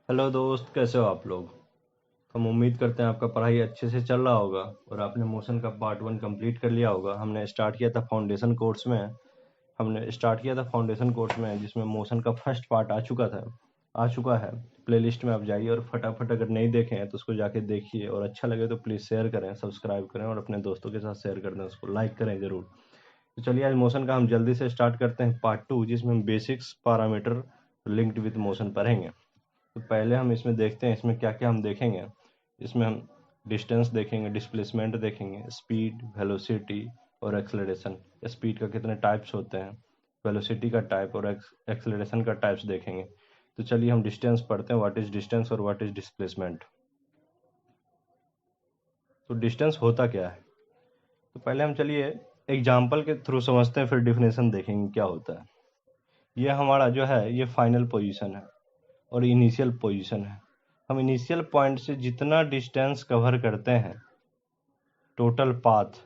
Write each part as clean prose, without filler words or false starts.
Hello दोस्त, कैसे हो आप लोग। हम उम्मीद करते हैं आपका पढ़ाई अच्छे से चल रहा होगा और आपने मोशन का पार्ट 1 कंप्लीट कर लिया होगा। हमने स्टार्ट किया था फाउंडेशन कोर्स में जिसमें मोशन का फर्स्ट पार्ट आ चुका है। प्लेलिस्ट में आप जाइए और फटाफट, अगर नहीं देखे हैं तो उसको जाके देखिए और अच्छा लगे तो प्लीज़ शेयर करें, सब्सक्राइब करें और अपने दोस्तों के साथ शेयर कर दें, उसको लाइक करें ज़रूर। तो चलिए आज मोशन का हम जल्दी से स्टार्ट करते हैं पार्ट 2, जिसमें हम basics parameter linked with motion पढ़ेंगे। तो पहले हम इसमें देखते हैं इसमें क्या क्या हम देखेंगे। इसमें हम डिस्टेंस देखेंगे, डिस्प्लेसमेंट देखेंगे, स्पीड, वेलोसिटी और एक्सेलरेशन। स्पीड का कितने टाइप्स होते हैं, वेलोसिटी का टाइप और एक्सेलरेशन का टाइप्स देखेंगे। तो चलिए हम डिस्टेंस पढ़ते हैं, व्हाट इज डिस्टेंस और व्हाट इज डिस्प्लेसमेंट। तो डिस्टेंस होता क्या है, तो पहले हम चलिए एग्जाम्पल के थ्रू समझते हैं, फिर डिफिनेशन देखेंगे क्या होता है। ये हमारा जो है ये फाइनल पोजीशन है और इनिशियल पोजीशन है। हम इनिशियल पॉइंट से जितना डिस्टेंस कवर करते हैं, total path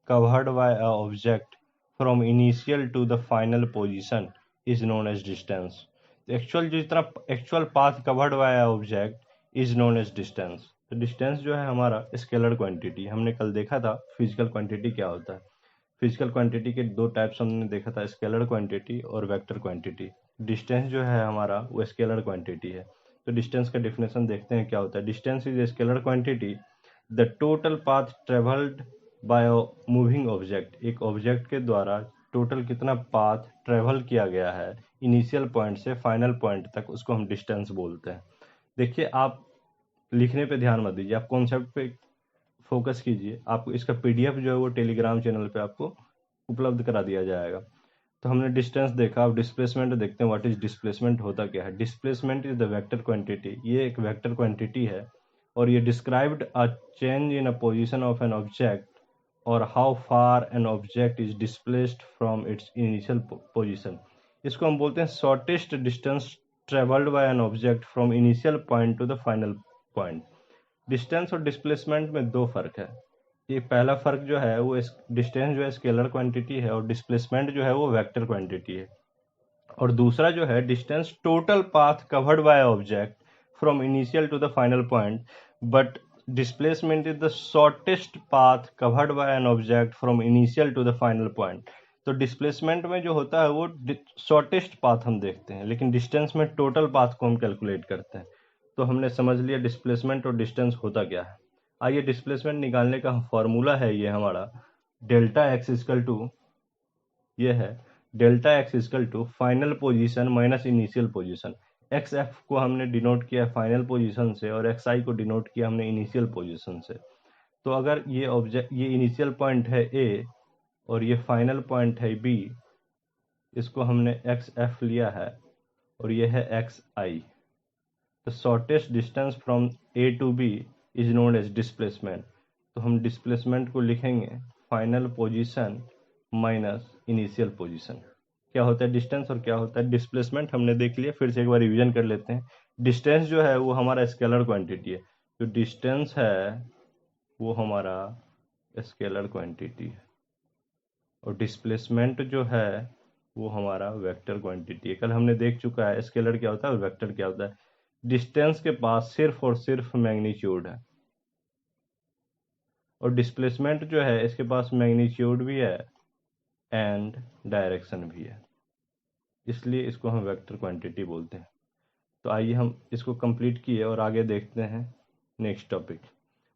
covered by a object from initial to the final position is known as distance. Actual path covered by a object is known as distance. तो distance जो है हमारा scalar quantity, हमने कल देखा था फिजिकल क्वांटिटी क्या होता है। फिजिकल क्वांटिटी के दो टाइप्स हमने देखा था, स्केलर क्वांटिटी और वेक्टर क्वांटिटी। डिस्टेंस जो है हमारा वो स्केलर क्वांटिटी है। तो डिस्टेंस का डिफिनेशन देखते हैं क्या होता है। Distance is a scalar quantity, the total path travelled by moving object. एक ऑब्जेक्ट के द्वारा टोटल कितना पाथ ट्रेवल किया गया है इनिशियल पॉइंट से फाइनल पॉइंट तक, उसको हम डिस्टेंस बोलते हैं। देखिए, आप लिखने पे ध्यान मत दीजिए, आप कॉन्सेप्ट पे फोकस कीजिए। आपको इसका पीडीएफ जो है वो टेलीग्राम चैनल पे आपको उपलब्ध करा दिया जाएगा। तो हमने डिस्टेंस देखा, अब डिस्प्लेसमेंट देखते हैं। व्हाट इज डिस्प्लेसमेंट, होता क्या है। Displacement is the vector quantity, ये एक वेक्टर क्वांटिटी है और ये described a change in a position of an object और how far an object is displaced from its initial position. इसको हम बोलते हैं shortest distance travelled by an object from initial point to the final point. Distance और displacement में दो फर्क है। ये पहला फर्क जो है वो डिस्टेंस जो है स्केलर क्वांटिटी है और डिस्प्लेसमेंट जो है वो वेक्टर क्वांटिटी है। और दूसरा जो है distance total path covered by object from initial to the final point, but displacement is the shortest path covered by an object from initial to the final point. तो displacement में जो होता है वो शॉर्टेस्ट पाथ हम देखते हैं, लेकिन डिस्टेंस में टोटल पाथ को हम कैलकुलेट करते हैं। तो हमने समझ लिया डिस्प्लेसमेंट और डिस्टेंस होता क्या है। आइए डिस्प्लेसमेंट निकालने का फॉर्मूला है ये हमारा, डेल्टा एक्स इजकल टू, ये है delta x is equal to final position minus initial position. X f को हमने डिनोट किया फाइनल पोजीशन से और एक्स आई को डिनोट किया हमने इनिशियल पोजीशन से। तो अगर ये इनिशियल पॉइंट है ए और ये फाइनल पॉइंट है बी, इसको हमने एक्स एफ लिया है और ये है x i. The shortest distance from A to B is known as displacement. तो हम डिस्प्लेसमेंट को लिखेंगे final position minus initial position. क्या होता है डिस्टेंस और क्या होता है डिस्प्लेसमेंट हमने देख लिया, फिर से एक बार रिवीजन कर लेते हैं। डिस्टेंस जो है वो हमारा स्केलर क्वांटिटी है। जो डिस्टेंस है वो हमारा स्केलर क्वांटिटी है और डिस्प्लेसमेंट जो है वो हमारा वेक्टर क्वांटिटी है। कल हमने देख चुका है स्केलर क्या होता है और वेक्टर क्या होता है। डिस्टेंस के पास सिर्फ और सिर्फ मैग्नीट्यूड है और डिस्प्लेसमेंट जो है इसके पास मैग्नीट्यूड भी है एंड डायरेक्शन भी है, इसलिए इसको हम वेक्टर क्वांटिटी बोलते हैं। तो आइए हम इसको कंप्लीट किए और आगे देखते हैं नेक्स्ट टॉपिक।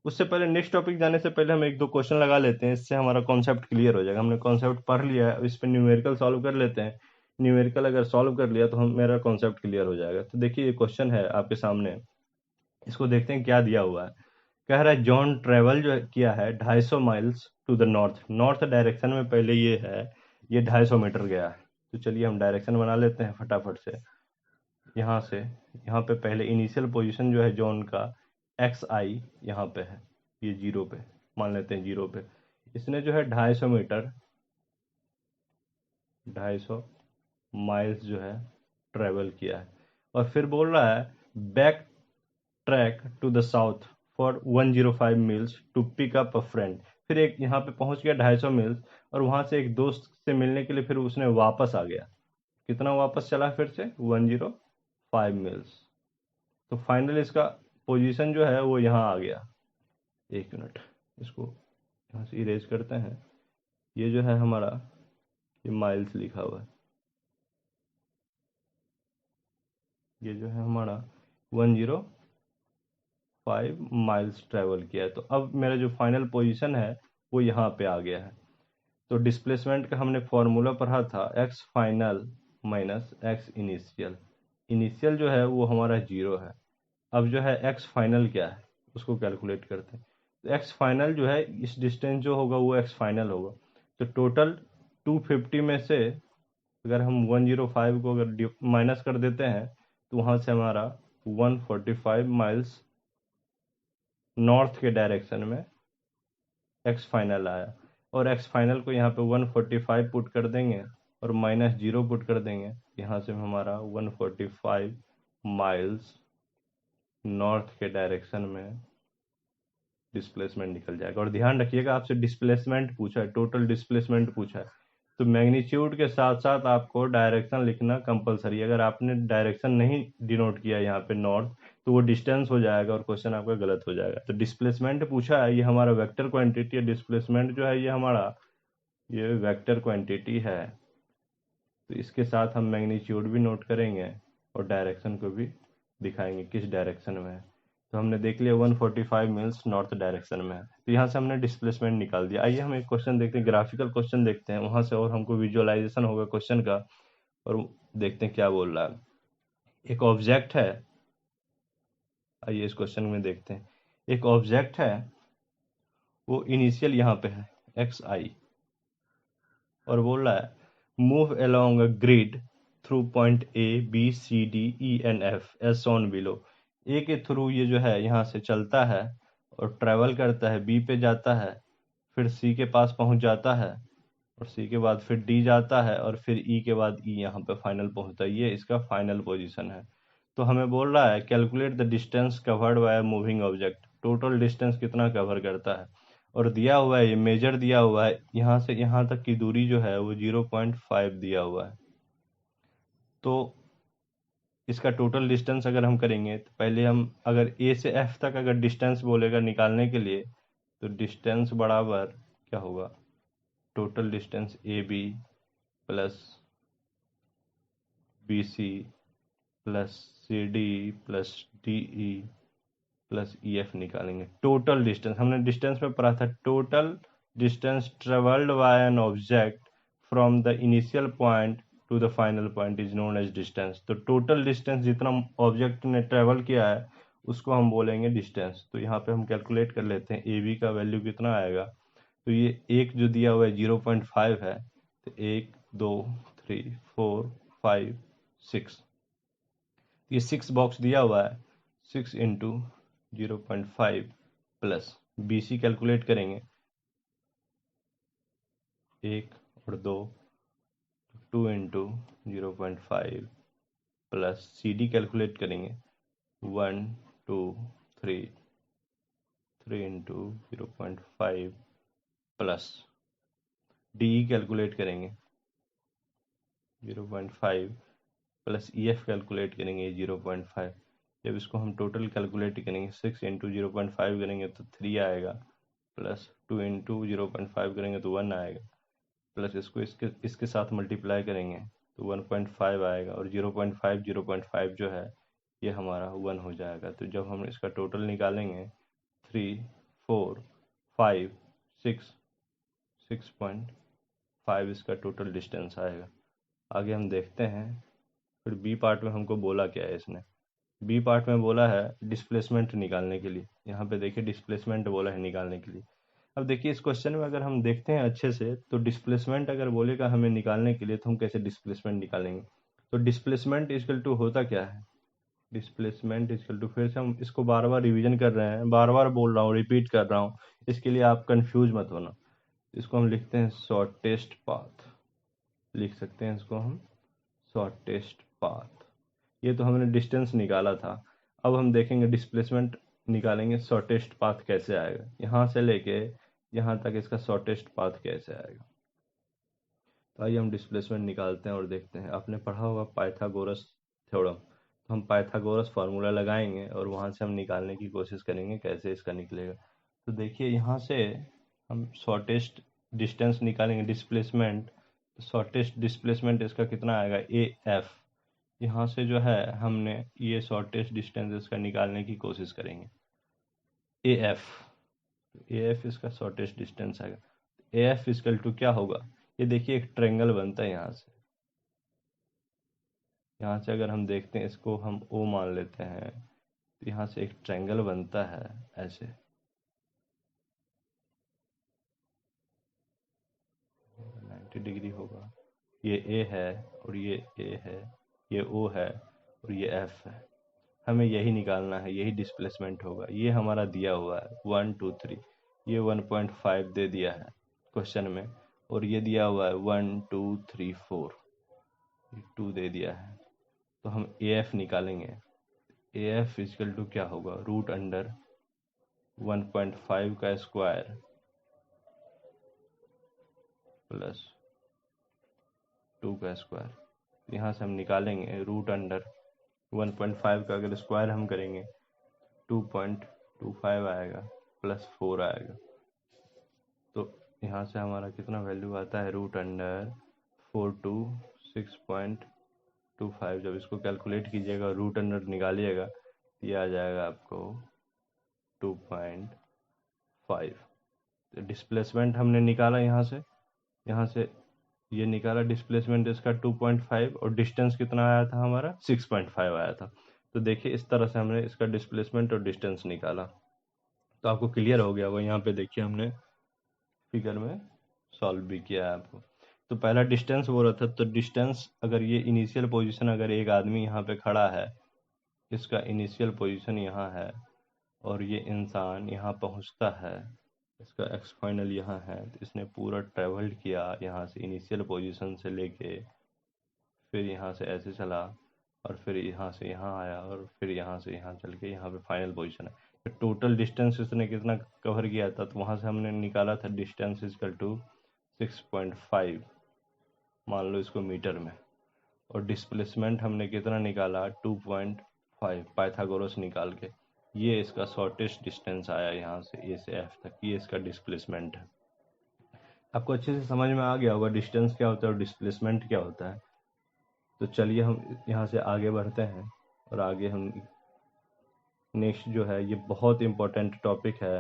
उससे पहले नेक्स्ट टॉपिक जाने से पहले हम एक दो क्वेश्चन लगा लेते हैं, इससे हमारा कॉन्सेप्ट क्लियर हो जाएगा। हमने कॉन्सेप्ट पढ़ लिया है, इस पर न्यूमेरिकल सॉल्व कर लेते हैं। न्यूमेरिकल अगर सॉल्व कर लिया तो हम मेरा कॉन्सेप्ट क्लियर हो जाएगा। तो देखिए ये क्वेश्चन है आपके सामने, इसको देखते हैं क्या दिया हुआ है। कह रहा है जॉन ट्रेवल जो किया है 250 miles to the north. North direction में पहले ये है, ये 250 मीटर गया है। तो चलिए हम डायरेक्शन बना लेते हैं फटाफट से। यहाँ से यहाँ पे पहले इनिशियल पोजीशन जो है जॉन का एक्स आई यहाँ पे है, ये जीरो पे मान लेते हैं, जीरो पे इसने जो है 250 मीटर 250 माइल्स जो है ट्रेवल किया है। और फिर बोल रहा है back track to the south for 105 miles to pick up a friend. फिर एक यहाँ पे पहुंच गया 250 मील्स और वहां से एक दोस्त से मिलने के लिए फिर उसने वापस आ गया। कितना वापस चला फिर से 105 मील्स। तो फाइनल इसका पोजीशन जो है वो यहाँ आ गया। एक मिनट, इसको यहाँ से इरेज करते हैं। ये जो है हमारा, ये माइल्स लिखा हुआ है, ये जो है हमारा 105 माइल्स ट्रेवल किया है। तो अब मेरा जो फाइनल पोजीशन है वो यहाँ पे आ गया है। तो डिस्प्लेसमेंट का हमने फॉर्मूला पढ़ा था, x final minus x initial. Initial जो है वो हमारा 0 है। अब जो है एक्स फाइनल क्या है उसको कैलकुलेट करते हैं। तो एक्स फाइनल जो है, इस डिस्टेंस जो होगा वो एक्स फाइनल होगा। तो टोटल 250 में से अगर हम 105 को अगर माइनस कर देते हैं तो वहाँ से हमारा 145 माइल्स नॉर्थ के डायरेक्शन में एक्स फाइनल आया। और एक्स फाइनल को यहाँ पे 145 पुट कर देंगे और -0 पुट कर देंगे। यहाँ से हमारा 145 माइल्स नॉर्थ के डायरेक्शन में डिस्प्लेसमेंट निकल जाएगा। और ध्यान रखिएगा, आपसे डिस्प्लेसमेंट पूछा है, टोटल डिस्प्लेसमेंट पूछा है, तो मैग्नीट्यूड के साथ साथ आपको डायरेक्शन लिखना कंपलसरी है। अगर आपने डायरेक्शन नहीं डिनोट किया यहाँ पे नॉर्थ, तो वो डिस्टेंस हो जाएगा और क्वेश्चन आपका गलत हो जाएगा। तो डिस्प्लेसमेंट पूछा है, ये हमारा वेक्टर क्वांटिटी है। डिस्प्लेसमेंट जो है ये हमारा, ये वेक्टर क्वांटिटी है। तो इसके साथ हम मैग्नीट्यूड भी नोट करेंगे और डायरेक्शन को भी दिखाएंगे किस डायरेक्शन में है। तो हमने देख लिया 145 मील्स नॉर्थ डायरेक्शन में है। तो यहाँ से हमने डिस्प्लेसमेंट निकाल दिया। आइए हम एक क्वेश्चन देखते हैं, ग्राफिकल क्वेश्चन देखते हैं वहां से, और हमको विजुअलाइजेशन होगा क्वेश्चन का, और देखते हैं क्या बोल रहा है। एक ऑब्जेक्ट है, आइए इस क्वेश्चन में देखते हैं। एक ऑब्जेक्ट है, वो इनिशियल यहाँ पे है xi, और बोल रहा है move along a grid through point A B C D E and F as shown below. A के थ्रू ये जो है यहाँ से चलता है और ट्रेवल करता है, बी पे जाता है, फिर सी के पास पहुंच जाता है, और सी के बाद फिर डी जाता है, और फिर ई के बाद ई यहाँ पे फाइनल पहुंचता है। ये इसका फाइनल पोजीशन है। तो हमें बोल रहा है calculate the distance covered by moving object. Total distance कितना कवर करता है, और दिया हुआ है, ये मेजर दिया हुआ है, यहाँ से यहाँ तक की दूरी जो है वो 0.5 दिया हुआ है। तो इसका टोटल डिस्टेंस अगर हम करेंगे, तो पहले हम अगर ए से एफ तक अगर डिस्टेंस बोलेगा निकालने के लिए, तो डिस्टेंस बराबर क्या होगा, total distance A B plus B C plus C D plus D E plus E F निकालेंगे। टोटल डिस्टेंस हमने डिस्टेंस में पढ़ा था, total distance travelled by an object from the initial point to the final point is known as distance. तो total distance जितना object ने travel किया है उसको हम बोलेंगे डिस्टेंस। तो यहाँ पे हम कैलकुलेट कर लेते हैं, ए बी का वैल्यू कितना आएगा। तो ये एक जो दिया हुआ है 0.5 है, तो 1 2 3 4 5 6, ये 6 बॉक्स दिया हुआ है। 6 into 0.5 plus B C calculate करेंगे, 1 और 2, 2 into 0.5 plus C D calculate करेंगे, 1 2 3, 3 into 0.5 plus D E calculate करेंगे 0.5 प्लस ई एफ कैलकुलेट करेंगे 0.5। जब इसको हम टोटल कैलकुलेट करेंगे, 6 इंटू 0.5 करेंगे तो 3 आएगा, प्लस 2 इंटू 0.5 करेंगे तो 1 आएगा, प्लस इसको इसके साथ मल्टीप्लाई करेंगे तो 1.5 आएगा, और 0.5 जो है ये हमारा 1 हो जाएगा। तो जब हम इसका टोटल निकालेंगे 3 4 5 6, 6.5 इसका टोटल डिस्टेंस आएगा। आगे हम देखते हैं फिर बी पार्ट में हमको बोला क्या है इसने। बी पार्ट में बोला है डिस्प्लेसमेंट निकालने के लिए। यहाँ पे देखिए डिस्प्लेसमेंट बोला है निकालने के लिए। अब देखिए इस क्वेश्चन में अगर हम देखते हैं अच्छे से, तो डिस्प्लेसमेंट अगर बोलेगा हमें निकालने के लिए, तो हम कैसे डिस्प्लेसमेंट निकालेंगे। तो डिस्प्लेसमेंट इक्वल टू होता क्या है, डिस्प्लेसमेंट इक्वल टू, फिर से हम इसको बार बार रिविजन कर रहे हैं, बार बार बोल रहा हूँ, रिपीट कर रहा हूँ, इसके लिए आप कंफ्यूज मत होना। इसको हम लिखते हैं शॉर्टेस्ट पाथ, लिख सकते हैं इसको हम शॉर्टेस्ट पाथ। ये तो हमने डिस्टेंस निकाला था। अब हम देखेंगे डिस्प्लेसमेंट निकालेंगे, शॉर्टेस्ट पाथ कैसे आएगा, यहाँ से लेके यहाँ तक इसका शॉर्टेस्ट पाथ कैसे आएगा। तो आइए हम डिस्प्लेसमेंट निकालते हैं और देखते हैं। आपने पढ़ा होगा पाइथागोरस थ्योरम। तो हम पाइथागोरस फार्मूला लगाएंगे और वहाँ से हम निकालने की कोशिश करेंगे कैसे इसका निकलेगा। तो देखिए यहाँ से हम शॉर्टेस्ट डिस्टेंस निकालेंगे, डिस्प्लेसमेंट। शॉर्टेस्ट डिस्प्लेसमेंट इसका कितना आएगा, ए एफ। यहाँ से जो है हमने ये शॉर्टेस्ट डिस्टेंस इसका निकालने की कोशिश करेंगे, ए एफ। ए एफ इसका शॉर्टेस्ट डिस्टेंस आएगा। ए एफ इक्वल टू क्या होगा, ये देखिए एक ट्रेंगल बनता है यहाँ से अगर हम देखते हैं, इसको हम ओ मान लेते हैं, तो यहाँ से एक ट्रायंगल बनता है ऐसे। 90 डिग्री होगा, ये ए है और ये ए है, ये ओ है और ये एफ है। हमें यही निकालना है, यही डिस्प्लेसमेंट होगा। ये हमारा दिया हुआ है 1 2 3, ये 1.5 दे दिया है क्वेश्चन में, और ये दिया हुआ है 1 2 3 4, 2 दे दिया है। तो हम ए एफ निकालेंगे। ए एफ इक्वल टू क्या होगा, रूट अंडर 1.5 का स्क्वायर प्लस 2 का स्क्वायर। यहाँ से हम निकालेंगे रूट अंडर 1.5 का अगर स्क्वायर हम करेंगे 2.25 आएगा प्लस 4 आएगा। तो यहाँ से हमारा कितना वैल्यू आता है, रूट अंडर 4 टू 6.25। जब इसको कैलकुलेट कीजिएगा, रूट अंडर निकालिएगा, ये आ जाएगा आपको 2.5। तो डिस्प्लेसमेंट हमने निकाला यहाँ से ये निकाला डिस्प्लेसमेंट इसका 2.5, और डिस्टेंस कितना आया था हमारा, 6.5 आया था। तो देखिए इस तरह से हमने इसका डिस्प्लेसमेंट और डिस्टेंस निकाला। तो आपको क्लियर हो गया होगा, यहाँ पे देखिए हमने फिगर में सॉल्व भी किया है आपको। तो पहला डिस्टेंस बोल रहा था, तो डिस्टेंस अगर ये इनिशियल पोजीशन, अगर एक आदमी यहाँ पे खड़ा है, इसका इनिशियल पोजीशन यहाँ है, और ये इंसान यहाँ पहुँचता है, इसका एक्स फाइनल यहाँ है, तो इसने पूरा ट्रेवल किया यहाँ से इनिशियल पोजीशन से लेके, फिर यहाँ से ऐसे चला, और फिर यहाँ से यहाँ आया, और फिर यहाँ से यहाँ चल के यहाँ पे फाइनल पोजीशन है। तो टोटल डिस्टेंस इसने कितना कवर किया था, तो वहाँ से हमने निकाला था डिस्टेंस इक्वल टू 6.5, मान लो इसको मीटर में, और डिस्प्लेसमेंट हमने कितना निकाला 2.5 पाइथागोरस निकाल के। ये इसका शॉर्टेस्ट डिस्टेंस आया यहाँ से ए से एफ तक, ये इसका डिस्प्लेसमेंट है। आपको अच्छे से समझ में आ गया होगा डिस्टेंस क्या होता है और डिस्प्लेसमेंट क्या होता है। तो चलिए हम यहाँ से आगे बढ़ते हैं, और आगे हम नेक्स्ट जो है, ये बहुत इम्पोर्टेंट टॉपिक है।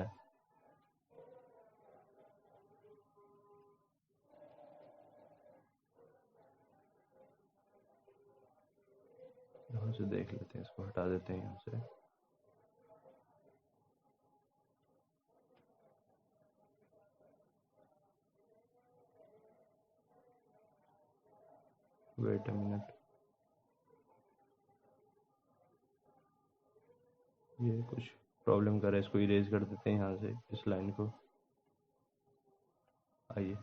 यहाँ से देख लेते हैं, इसको हटा देते हैं यहाँ से। वेट अ मिनट, ये कुछ प्रॉब्लम कर रहा है, इसको इरेज कर देते हैं यहाँ से, इस लाइन को। आइए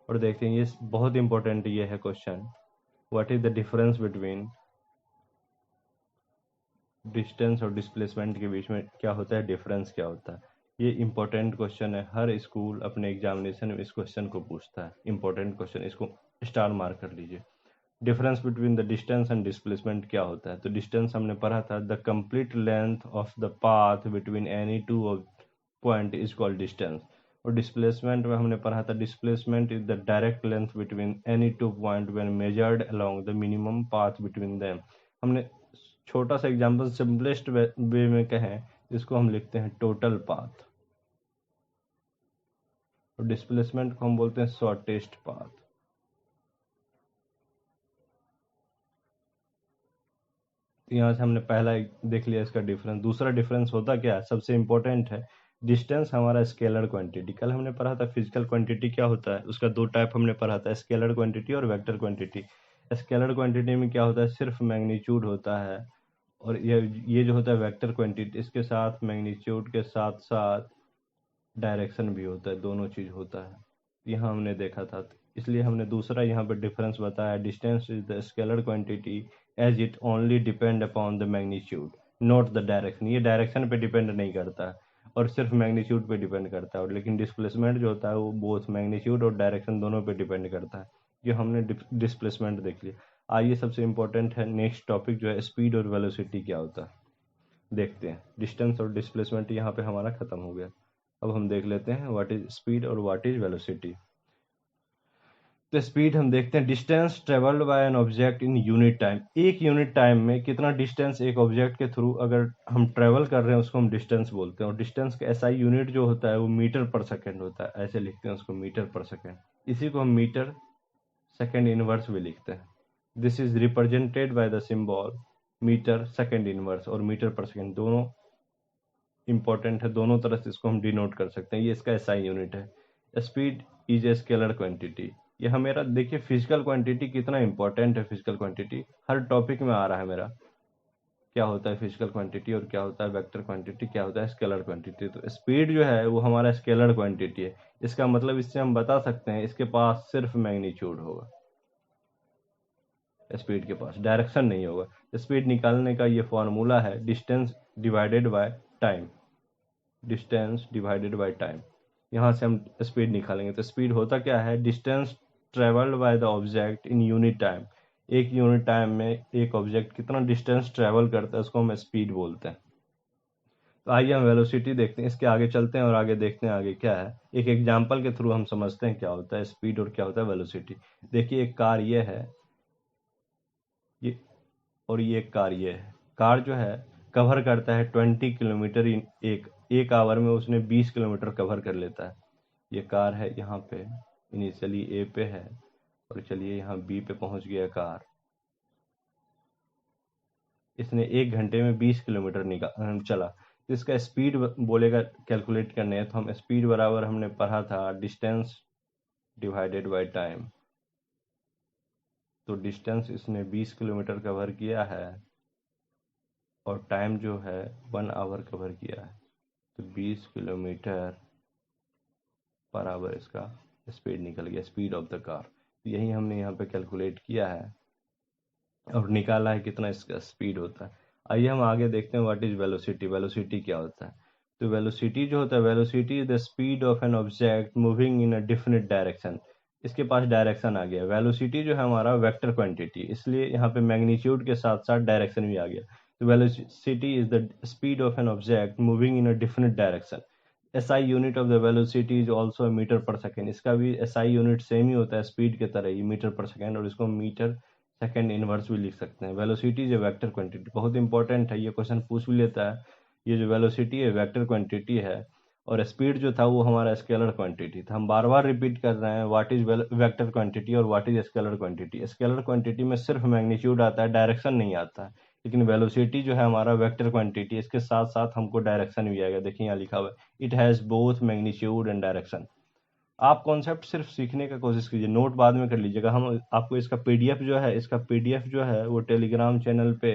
और देखते हैं, ये बहुत इंपॉर्टेंट ये है question, what is the difference between distance और डिस्प्लेसमेंट के बीच में क्या होता है, डिफरेंस क्या होता है। ये इंपॉर्टेंट क्वेश्चन है, हर स्कूल अपने एग्जामिनेशन में इस क्वेश्चन को पूछता है। इंपॉर्टेंट क्वेश्चन, इसको स्टार मार्क कर लीजिए। Difference between the distance and displacement क्या होता है। तो डिस्टेंस हमने पढ़ा था, the complete length of the path between any two point is called distance. और डिस्प्लेसमेंट में हमने पढ़ा था, displacement is the direct length between any two point when measured along the minimum path between them. हमने छोटा सा example simplest way में कहें, इसको हम लिखते हैं टोटल पाथ, और डिस्प्लेसमेंट को हम बोलते हैं शॉर्टेस्ट पाथ। यहाँ से हमने पहला देख लिया इसका डिफरेंस। दूसरा डिफरेंस होता क्या है, सबसे इंपॉर्टेंट है, डिस्टेंस हमारा स्केलर क्वांटिटी। कल हमने पढ़ा था फिजिकल क्वांटिटी क्या होता है, उसका दो टाइप हमने पढ़ा था, स्केलर क्वांटिटी और वेक्टर क्वांटिटी। स्केलर क्वांटिटी में क्या होता है, सिर्फ मैग्नीट्यूड होता है, और ये जो होता है वेक्टर क्वांटिटी, इसके साथ मैग्नीट्यूड के साथ साथ डायरेक्शन भी होता है, दोनों चीज होता है। यहाँ हमने देखा था, इसलिए हमने दूसरा यहाँ पे डिफरेंस बताया, distance is the scalar quantity as it only depend upon the magnitude not the direction. ये डायरेक्शन पे डिपेंड नहीं करता है, और सिर्फ मैग्नीट्यूड पे डिपेंड करता है। और लेकिन डिस्प्लेसमेंट जो होता है वो बोथ मैग्नीट्यूड और डायरेक्शन दोनों पे डिपेंड करता है। ये हमने डिस्प्लेसमेंट देख लिया। आइए सबसे इम्पोर्टेंट है नेक्स्ट टॉपिक जो है स्पीड और वेलोसिटी क्या होता है देखते हैं। डिस्टेंस और डिस्प्लेसमेंट यहाँ पे हमारा खत्म हो गया। अब हम देख लेते हैं व्हाट इज स्पीड और व्हाट इज वेलोसिटी। तो स्पीड हम देखते हैं distance travelled by an object in unit time. एक यूनिट टाइम में कितना डिस्टेंस एक ऑब्जेक्ट के थ्रू अगर हम ट्रेवल कर रहे हैं उसको हम डिस्टेंस बोलते हैं। और डिस्टेंस का एसआई यूनिट जो होता है वो मीटर पर सेकेंड होता है, ऐसे लिखते हैं उसको मीटर पर सेकेंड। इसी को हम मीटर सेकेंड इनवर्स भी लिखते हैं। This is represented by the symbol metre second inverse. और मीटर पर सेकेंड दोनों इंपॉर्टेंट है, दोनों तरह से इसको हम डिनोट कर सकते हैं। ये इसका एसआई यूनिट है। Speed is a scalar quantity. ये हमेरा देखिए फिजिकल क्वांटिटी कितना इंपॉर्टेंट है। फिजिकल क्वांटिटी हर टॉपिक में आ रहा है मेरा, क्या होता है फिजिकल क्वांटिटी और क्या होता है वेक्टर क्वांटिटी, क्या होता है स्केलर क्वांटिटी। तो स्पीड जो है वो हमारा स्केलर क्वांटिटी है। इसका मतलब इससे हम बता सकते हैं इसके पास सिर्फ मैग्नीट्यूड होगा, स्पीड के पास डायरेक्शन नहीं होगा। स्पीड निकालने का ये फॉर्मूला है distance divided by time. Distance divided by time, यहाँ से हम स्पीड निकालेंगे। तो स्पीड होता क्या है, distance travelled by the object in unit time. एक यूनिट टाइम में एक ऑब्जेक्ट कितना डिस्टेंस ट्रेवल करता है उसको हम स्पीड बोलते हैं। तो आइए हम वेलोसिटी देखते हैं, इसके आगे चलते हैं और आगे देखते हैं आगे क्या है। एक एग्जाम्पल के थ्रू हम समझते हैं क्या होता है स्पीड और क्या होता है वेलोसिटी। देखिए एक कार ये है, ये और ये एक कार ये है। कार जो है कवर करता है 20 किलोमीटर इन एक आवर में उसने 20 किलोमीटर कवर कर लेता है। ये कार है, यहाँ पे इनिशियली ए पे है और चलिए यहाँ बी पे पहुंच गया कार। इसने 1 घंटे में 20 किलोमीटर चला। तो इसका स्पीड बोलेगा कैलकुलेट करने है, तो हम स्पीड बराबर हमने पढ़ा था डिस्टेंस डिवाइडेड बाय टाइम। तो डिस्टेंस इसने 20 किलोमीटर कवर किया है और टाइम जो है 1 आवर कवर किया है। तो 20 किलोमीटर पर आवर इसका स्पीड निकल गया, स्पीड ऑफ द कार। यही हमने यहाँ पे कैलकुलेट किया है और निकाला है कितना इसका स्पीड होता है। आइए हम आगे देखते हैं व्हाट इज वेलोसिटी। वेलोसिटी क्या होता है। तो वेलोसिटी जो होता है, velocity is the speed of an object moving in a definite direction. इसके पास डायरेक्शन आ गया। वेलोसिटी जो है हमारा वेक्टर क्वांटिटी, इसलिए यहाँ पे मैग्नीट्यूड के साथ साथ डायरेक्शन भी आ गया। तो velocity is the speed of an object moving in a definite direction. SI unit of the velocity is also metre per second. इसका भी एसआई यूनिट सेम ही होता है स्पीड के तरह ही, मीटर पर सेकेंड, और इसको मीटर सेकेंड इनवर्स भी लिख सकते हैं। वेलोसिटी जो वेक्टर क्वांटिटी बहुत इंपॉर्टेंट है, ये क्वेश्चन पूछ भी लेता है। ये जो वेलोसिटी है वेक्टर क्वांटिटी है और स्पीड जो था वो हमारा स्केलर क्वांटिटी था। हम बार बार रिपीट कर रहे हैं व्हाट इज वेक्टर क्वांटिटी और what is scalar quantity. Scalar quantity में सिर्फ मैग्नीट्यूड आता है, डायरेक्शन नहीं आता है। लेकिन वेलोसिटी जो है हमारा वेक्टर क्वांटिटी, इसके साथ साथ हमको डायरेक्शन भी आएगा। देखिए यहाँ लिखा हुआ है it has both magnitude and direction. आप कॉन्सेप्ट सिर्फ सीखने का कोशिश कीजिए, नोट बाद में कर लीजिएगा। हम आपको इसका पीडीएफ जो है, इसका पीडीएफ जो है वो टेलीग्राम चैनल पे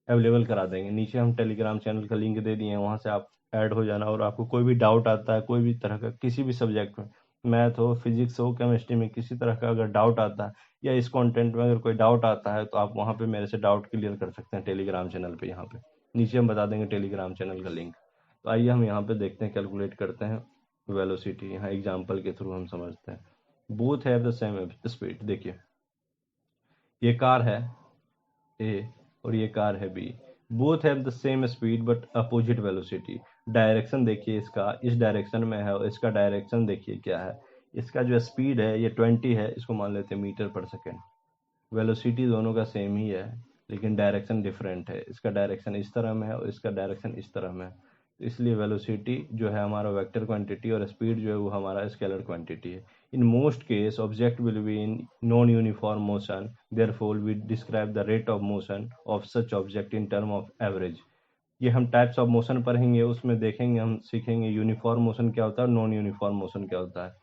अवेलेबल करा देंगे। नीचे हम टेलीग्राम चैनल का लिंक दे दिए हैं, वहाँ से आप ऐड हो जाना। और आपको कोई भी डाउट आता है कोई भी तरह का किसी भी सब्जेक्ट में, मैथ हो फिजिक्स हो केमिस्ट्री में, किसी तरह का अगर डाउट आता है या इस कंटेंट में अगर कोई डाउट आता है तो आप वहाँ पे मेरे से डाउट क्लियर कर सकते हैं टेलीग्राम चैनल पे। यहाँ पे नीचे हम बता देंगे टेलीग्राम चैनल का लिंक। तो आइए हम यहाँ पे देखते हैं, कैलकुलेट करते हैं वेलोसिटी। यहाँ एग्जाम्पल के थ्रू हम समझते हैं। Both have the same speed. देखिए ये कार है ए और ये कार है B. Both have the same speed but opposite velocity. Direction देखिए इसका इस डायरेक्शन में है और इसका डायरेक्शन देखिए क्या है। इसका जो स्पीड है ये 20 है, इसको मान लेते हैं मीटर पर सेकेंड। वेलोसिटी दोनों का सेम ही है लेकिन डायरेक्शन डिफरेंट है। इसका डायरेक्शन इस तरह में है और इसका डायरेक्शन इस तरह में है। तो इसलिए वेलोसिटी जो है हमारा वेक्टर क्वांटिटी और स्पीड जो है वो हमारा स्केलर क्वांटिटी है। In most case object will be in non uniform motion, therefore we describe the rate of motion of such object in term of average. ये हम टाइप्स ऑफ मोशन पढ़ेंगे, उसमें देखेंगे, हम सीखेंगे यूनिफॉर्म मोशन क्या होता है और नॉन यूनिफॉर्म मोशन क्या होता है।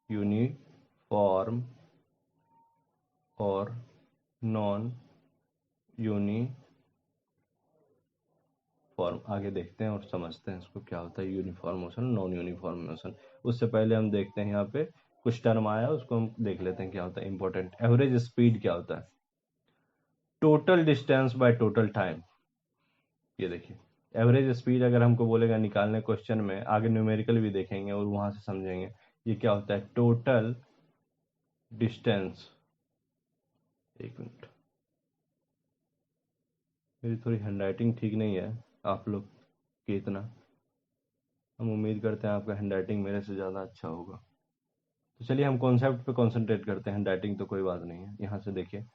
यूनिफॉर्म और नॉन यूनिफॉर्म आगे देखते हैं और समझते हैं इसको क्या होता है uniform motion non uniform motion. उससे पहले हम देखते हैं यहाँ पे कुछ टर्म आया उसको हम देख लेते हैं क्या होता है इंपॉर्टेंट। एवरेज स्पीड क्या होता है, total distance by total time. ये देखिए एवरेज स्पीड अगर हमको बोलेगा निकालने क्वेश्चन में, आगे न्यूमेरिकल भी देखेंगे और वहां से समझेंगे ये क्या होता है। टोटल डिस्टेंस, एक मिनट, मेरी थोड़ी हैंडराइटिंग ठीक नहीं है आप लोग की इतना, हम उम्मीद करते हैं आपका हैंडराइटिंग मेरे से ज़्यादा अच्छा होगा। तो चलिए हम कॉन्सेप्ट पे कंसंट्रेट करते हैं, हैंडराइटिंग तो कोई बात नहीं है। यहाँ से देखिए,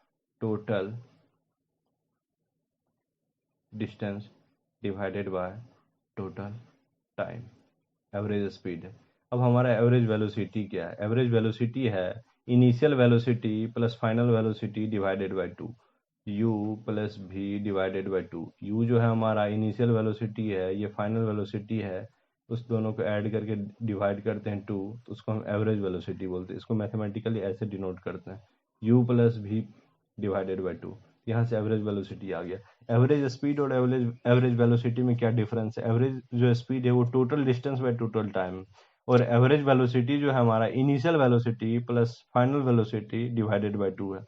total distance divided by total time, average speed है। अब हमारा एवरेज वेलोसिटी क्या है? एवरेज वेलोसिटी है initial velocity plus final velocity divided bye 2, u plus v divided by 2। u जो है हमारा इनिशियल वेलोसिटी है, ये फाइनल वेलोसिटी है, उस दोनों को ऐड करके डिवाइड करते हैं 2, तो उसको हम एवरेज वेलोसिटी बोलते हैं। इसको मैथमेटिकली ऐसे डिनोट करते हैं, u plus v divided by 2। यहाँ से एवरेज वेलोसिटी आ गया। एवरेज स्पीड और एवरेज वेलोसिटी में क्या डिफरेंस है? एवरेज जो स्पीड है वो total distance by total time, और एवरेज वेलोसिटी जो है हमारा initial velocity plus final velocity divided bye 2 है।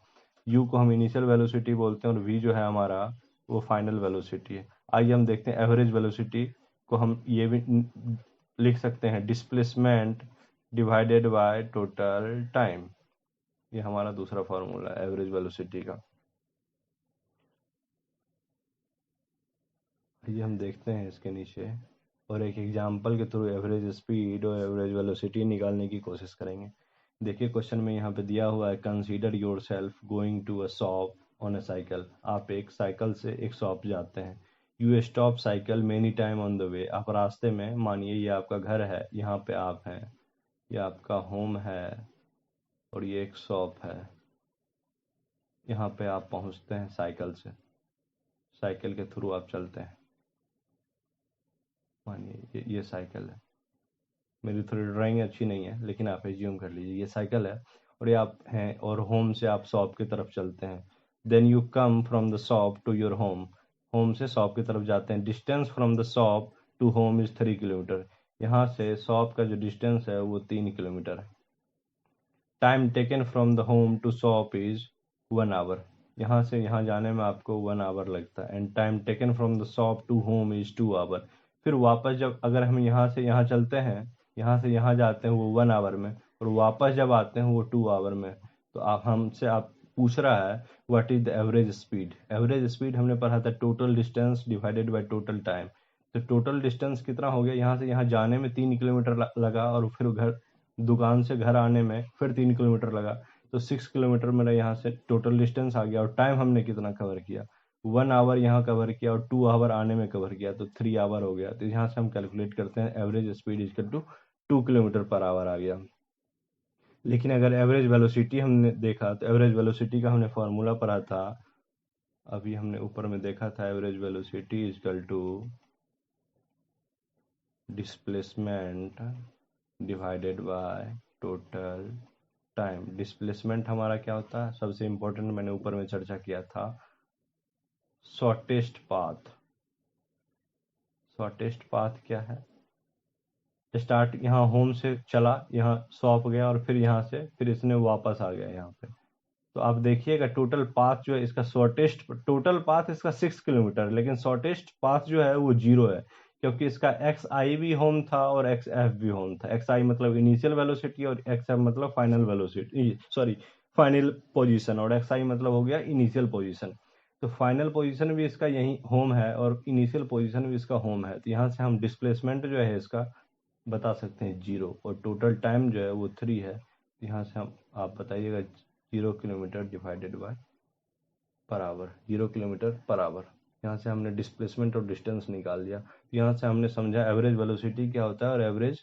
u को हम इनिशियल वेलोसिटी बोलते हैं और v जो है हमारा वो फाइनल वेलोसिटी है। आइए हम देखते हैं एवरेज वेलोसिटी को हम ये भी लिख सकते हैं, displacement divided by total time. ये हमारा दूसरा फॉर्मूला है एवरेज वेलोसिटी का। ये हम देखते हैं इसके नीचे, और एक एग्जांपल के थ्रू एवरेज स्पीड और एवरेज वेलोसिटी निकालने की कोशिश करेंगे। देखिए क्वेश्चन में यहाँ पे दिया हुआ है, consider yourself going to a shop on a cycle. आप एक साइकिल से एक शॉप जाते हैं। You stop cycle many time on the way. आप रास्ते में, मानिए ये आपका घर है, यहाँ पे आप हैं, ये आपका होम है और ये एक शॉप है। यहाँ पे आप पहुँचते हैं साइकिल से, साइकिल के थ्रू आप चलते हैं। मानिए ये साइकिल है, मेरी थोड़ी ड्राइंग अच्छी नहीं है लेकिन आप एज्यूम कर लीजिए ये साइकिल है, और ये आप हैं और होम से आप शॉप की तरफ चलते हैं। Then you come from the shop to your home. Home से शॉप की तरफ जाते हैं। Distance from the shop to home is 3 kilometre. यहाँ से शॉप का जो डिस्टेंस है वो 3 किलोमीटर है। Time taken from the home to shop is 1 hour. यहाँ से यहाँ जाने में आपको 1 आवर लगता है। And time taken from the shop to home is 2 hour. फिर वापस जब अगर हम यहाँ से यहाँ चलते हैं, यहाँ से यहाँ जाते हैं वो 1 आवर में, और वापस जब आते हैं वो 2 आवर में। तो आप हमसे आप पूछ रहा है what is the average speed. Average speed हमने पढ़ा था total distance divided by total time. तो टोटल डिस्टेंस कितना हो गया? यहाँ से यहाँ जाने में 3 किलोमीटर लगा, और फिर घर, दुकान से घर आने में फिर 3 किलोमीटर लगा, तो 6 किलोमीटर मेरा यहाँ से टोटल डिस्टेंस आ गया। और टाइम हमने कितना कवर किया? 1 आवर यहाँ कवर किया और 2 आवर आने में कवर किया, तो 3 आवर हो गया। तो यहाँ से हम कैलकुलेट करते हैं average speed equal to 2 kilometre per hour आ गया। लेकिन अगर एवरेज वेलोसिटी हमने देखा, तो एवरेज वेलोसिटी का हमने फॉर्मूला पढ़ा था, अभी हमने ऊपर में देखा था, average velocity equal to displacement divided by total time. Displacement हमारा क्या होता है? सबसे इंपॉर्टेंट मैंने ऊपर में चर्चा किया था, शॉर्टेस्ट पाथ। शॉर्टेस्ट पाथ क्या है? स्टार्ट यहाँ होम से चला, यहाँ शॉप गया, और फिर यहाँ से फिर इसने वापस आ गया यहाँ पे। तो आप देखिएगा टोटल पाथ जो है इसका, शॉर्टेस्ट टोटल पाथ इसका 6 किलोमीटर, लेकिन शॉर्टेस्ट पाथ जो है वो 0 है, क्योंकि इसका एक्स आई भी होम था और एक्स एफ भी होम था। एक्स आई मतलब इनिशियल वेलोसिटी और एक्स एफ मतलब final velocity, sorry final position, और एक्स आई मतलब हो गया इनिशियल पोजीशन। तो फाइनल पोजीशन भी इसका यही होम है और इनिशियल पोजीशन भी इसका होम है। तो यहाँ से हम डिस्प्लेसमेंट जो है इसका बता सकते हैं 0, और टोटल टाइम जो है वो 3 है। यहाँ से हम, आप बताइएगा, 0 kilometre divided by per hour, 0 kilometre per our. यहाँ से हमने डिस्प्लेसमेंट और डिस्टेंस निकाल दिया। यहाँ से हमने समझा एवरेज वेलोसिटी क्या होता है और एवरेज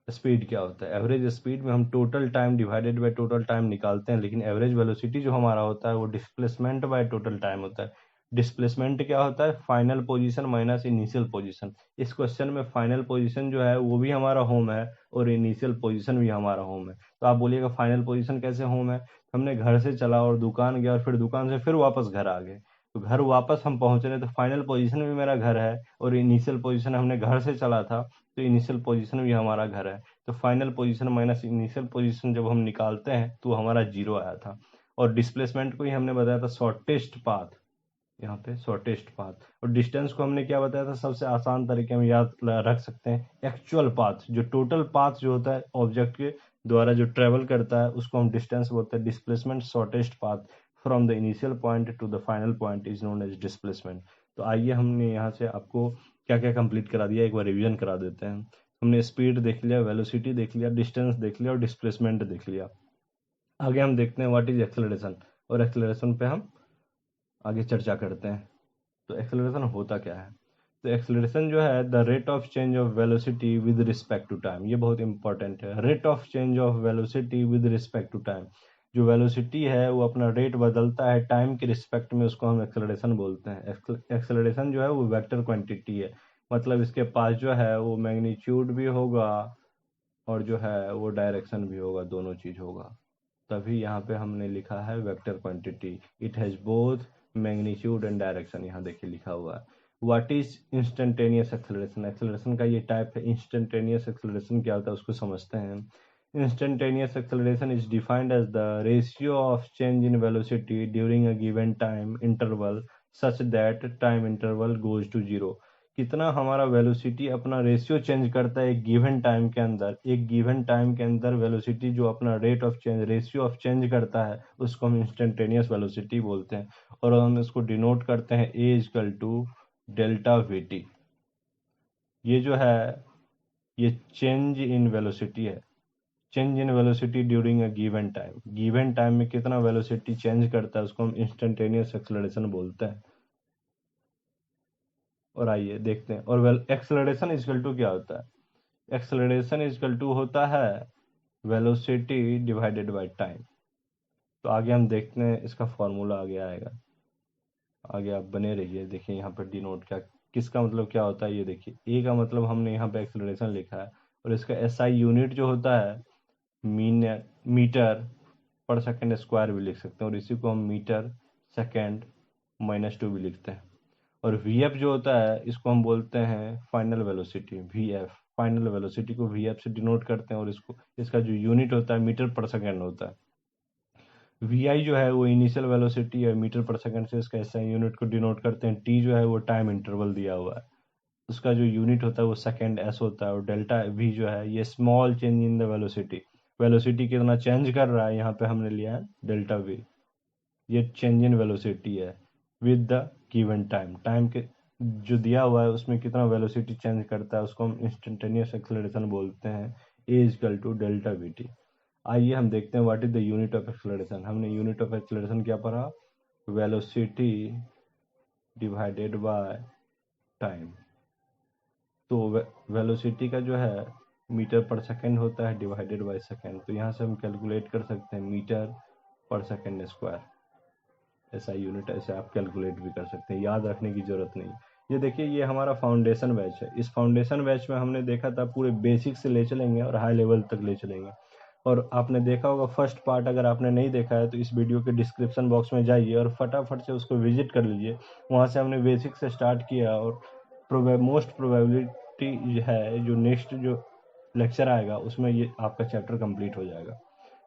स्पीड क्या होता है। एवरेज स्पीड में हम total time divided by total time निकालते हैं, लेकिन एवरेज वेलोसिटी जो हमारा होता है वो डिस्प्लेसमेंट बाय टोटल टाइम होता है। डिस्प्लेसमेंट क्या होता है? Final position minus initial position. इस क्वेश्चन में फाइनल पोजीशन जो है वो भी हमारा होम है और इनिशियल पोजीशन भी हमारा होम है। तो आप बोलिएगा फाइनल पोजीशन कैसे होम है? हमने घर से चला और दुकान गया और फिर दुकान से फिर वापस घर आ गए, तो घर वापस हम पहुंच रहे, तो फाइनल पोजीशन भी मेरा घर है, और इनिशियल पोजीशन हमने घर से चला था, तो इनिशियल पोजीशन भी हमारा घर है। तो final position minus initial position जब हम निकालते हैं तो हमारा 0 आया था। और डिस्प्लेसमेंट को ही हमने बताया था शॉर्टेस्ट पाथ, यहाँ पे शॉर्टेस्ट पाथ। और डिस्टेंस को हमने क्या बताया था? सबसे आसान तरीके में याद रख सकते हैं, एक्चुअल पाथ, जो टोटल पाथ जो होता है ऑब्जेक्ट के द्वारा जो ट्रेवल करता है उसको हम डिस्टेंस बोलते हैं। Displacement shortest path from the initial point to the final point is known as displacement. तो आइए हमने यहाँ से आपको क्या क्या कंप्लीट करा दिया, एक बार रिवीजन करा देते हैं। हमने स्पीड देख लिया, वेलोसिटी देख लिया, डिस्टेंस देख लिया और डिस्प्लेसमेंट देख लिया। आगे हम देखते हैं व्हाट इज एक्सेलरेशन, और एक्सेलरेशन पे हम आगे चर्चा करते हैं। तो एक्सेलरेशन होता क्या है? तो एक्सेलरेशन जो है the rate of change of velocity with respect to time. ये बहुत इंपॉर्टेंट है, rate of change of velocity with respect to time. जो वेलोसिटी है वो अपना रेट बदलता है टाइम के रिस्पेक्ट में, उसको हम एक्सेलरेशन बोलते हैं। एक्सेलरेशन जो है वो वेक्टर क्वांटिटी है, मतलब इसके पास जो है वो मैग्नीट्यूड भी होगा और जो है वो डायरेक्शन भी होगा, दोनों चीज होगा। तभी यहाँ पे हमने लिखा है vector quantity, it has both magnitude and direction. यहाँ देखिए लिखा हुआ है। What is instantaneous acceleration? Acceleration का ये टाइप है। इंस्टेंटेनियस एक्सेलरेशन क्या होता है उसको समझते हैं। Instantaneous acceleration is defined as the ratio of change in velocity during a given time interval such that time interval goes to zero. कितना हमारा वेलोसिटी अपना रेशियो चेंज करता है एक गिवन टाइम के अंदर, एक गिवन टाइम के अंदर वेलोसिटी जो अपना rate of change, ratio of change करता है, उसको हम इंस्टेंटेनियस वेलोसिटी बोलते हैं। और हम इसको डिनोट करते हैं A equal to delta V T. ये जो है ये चेंज इन वेलोसिटी है, change in velocity during a given time. Given time में कितना वेलोसिटी चेंज करता है उसको हम इंस्टेंटेनियस एक्सेलरेशन बोलते हैं। और आइए देखते हैं। और एक्सेलरेशन इक्वल टू क्या होता है? एक्सेलरेशन इक्वल टू होता है वेलोसिटी डिवाइडेड बाय टाइम। तो आगे हम देखते हैं, इसका फॉर्मूला आगे आएगा, आगे आप बने रहिए। देखिए यहाँ पर डिनोट क्या, किसका मतलब क्या होता है ये देखिए। ए का मतलब हमने यहाँ पे एक्सेलरेशन लिखा है, और इसका एसआई यूनिट जो होता है मीटर पर सेकेंड स्क्वायर भी लिख सकते हैं, और इसी को हम मीटर सेकेंड -2 भी लिखते हैं। और वी एफ जो होता है इसको हम बोलते हैं final velocity, V F. Final velocity को वी एफ से डिनोट करते हैं, और इसको, इसका जो यूनिट होता है मीटर पर सेकेंड होता है। वी आई जो है वो इनिशियल वेलोसिटी है, मीटर पर सेकेंड से इसका एसआई यूनिट को डिनोट करते हैं। टी जो है वो टाइम इंटरवल दिया हुआ है, उसका जो यूनिट होता है वो सेकेंड एस होता है। और डेल्टा वी जो है ये small change in the velocity, velocity कितना चेंज कर रहा है यहाँ पे हमने लिया है डेल्टा वी। ये चेंज इन वेलोसिटी है with the given time, time के जो दिया हुआ है उसमें कितना वेलोसिटी चेंज करता है उसको हम इंस्टेंटेनियस एक्सेलरेशन बोलते हैं। A equal to delta V T. आइए हम देखते हैं what is the unit of acceleration. हमने यूनिट ऑफ एक्सेलरेशन क्या पढ़ा? Velocity divided by time. तो वेलोसिटी का जो है मीटर पर सेकेंड होता है डिवाइडेड बाय सेकेंड। तो यहाँ से हम कैलकुलेट कर सकते हैं मीटर पर सेकेंड स्क्वायर, ऐसा यूनिट ऐसे आप कैलकुलेट भी कर सकते हैं, याद रखने की जरूरत नहीं। ये देखिए ये हमारा फाउंडेशन बैच है। इस फाउंडेशन बैच में हमने देखा था पूरे बेसिक से ले चलेंगे और हाई लेवल तक ले चलेंगे। और आपने देखा होगा फर्स्ट पार्ट, अगर आपने नहीं देखा है तो इस वीडियो के डिस्क्रिप्शन बॉक्स में जाइए और फटाफट से उसको विजिट कर लीजिए। वहाँ से हमने बेसिक से स्टार्ट किया, और मोस्ट प्रोबेबिलिटी है जो नेक्स्ट जो लेक्चर आएगा उसमें ये आपका चैप्टर कंप्लीट हो जाएगा।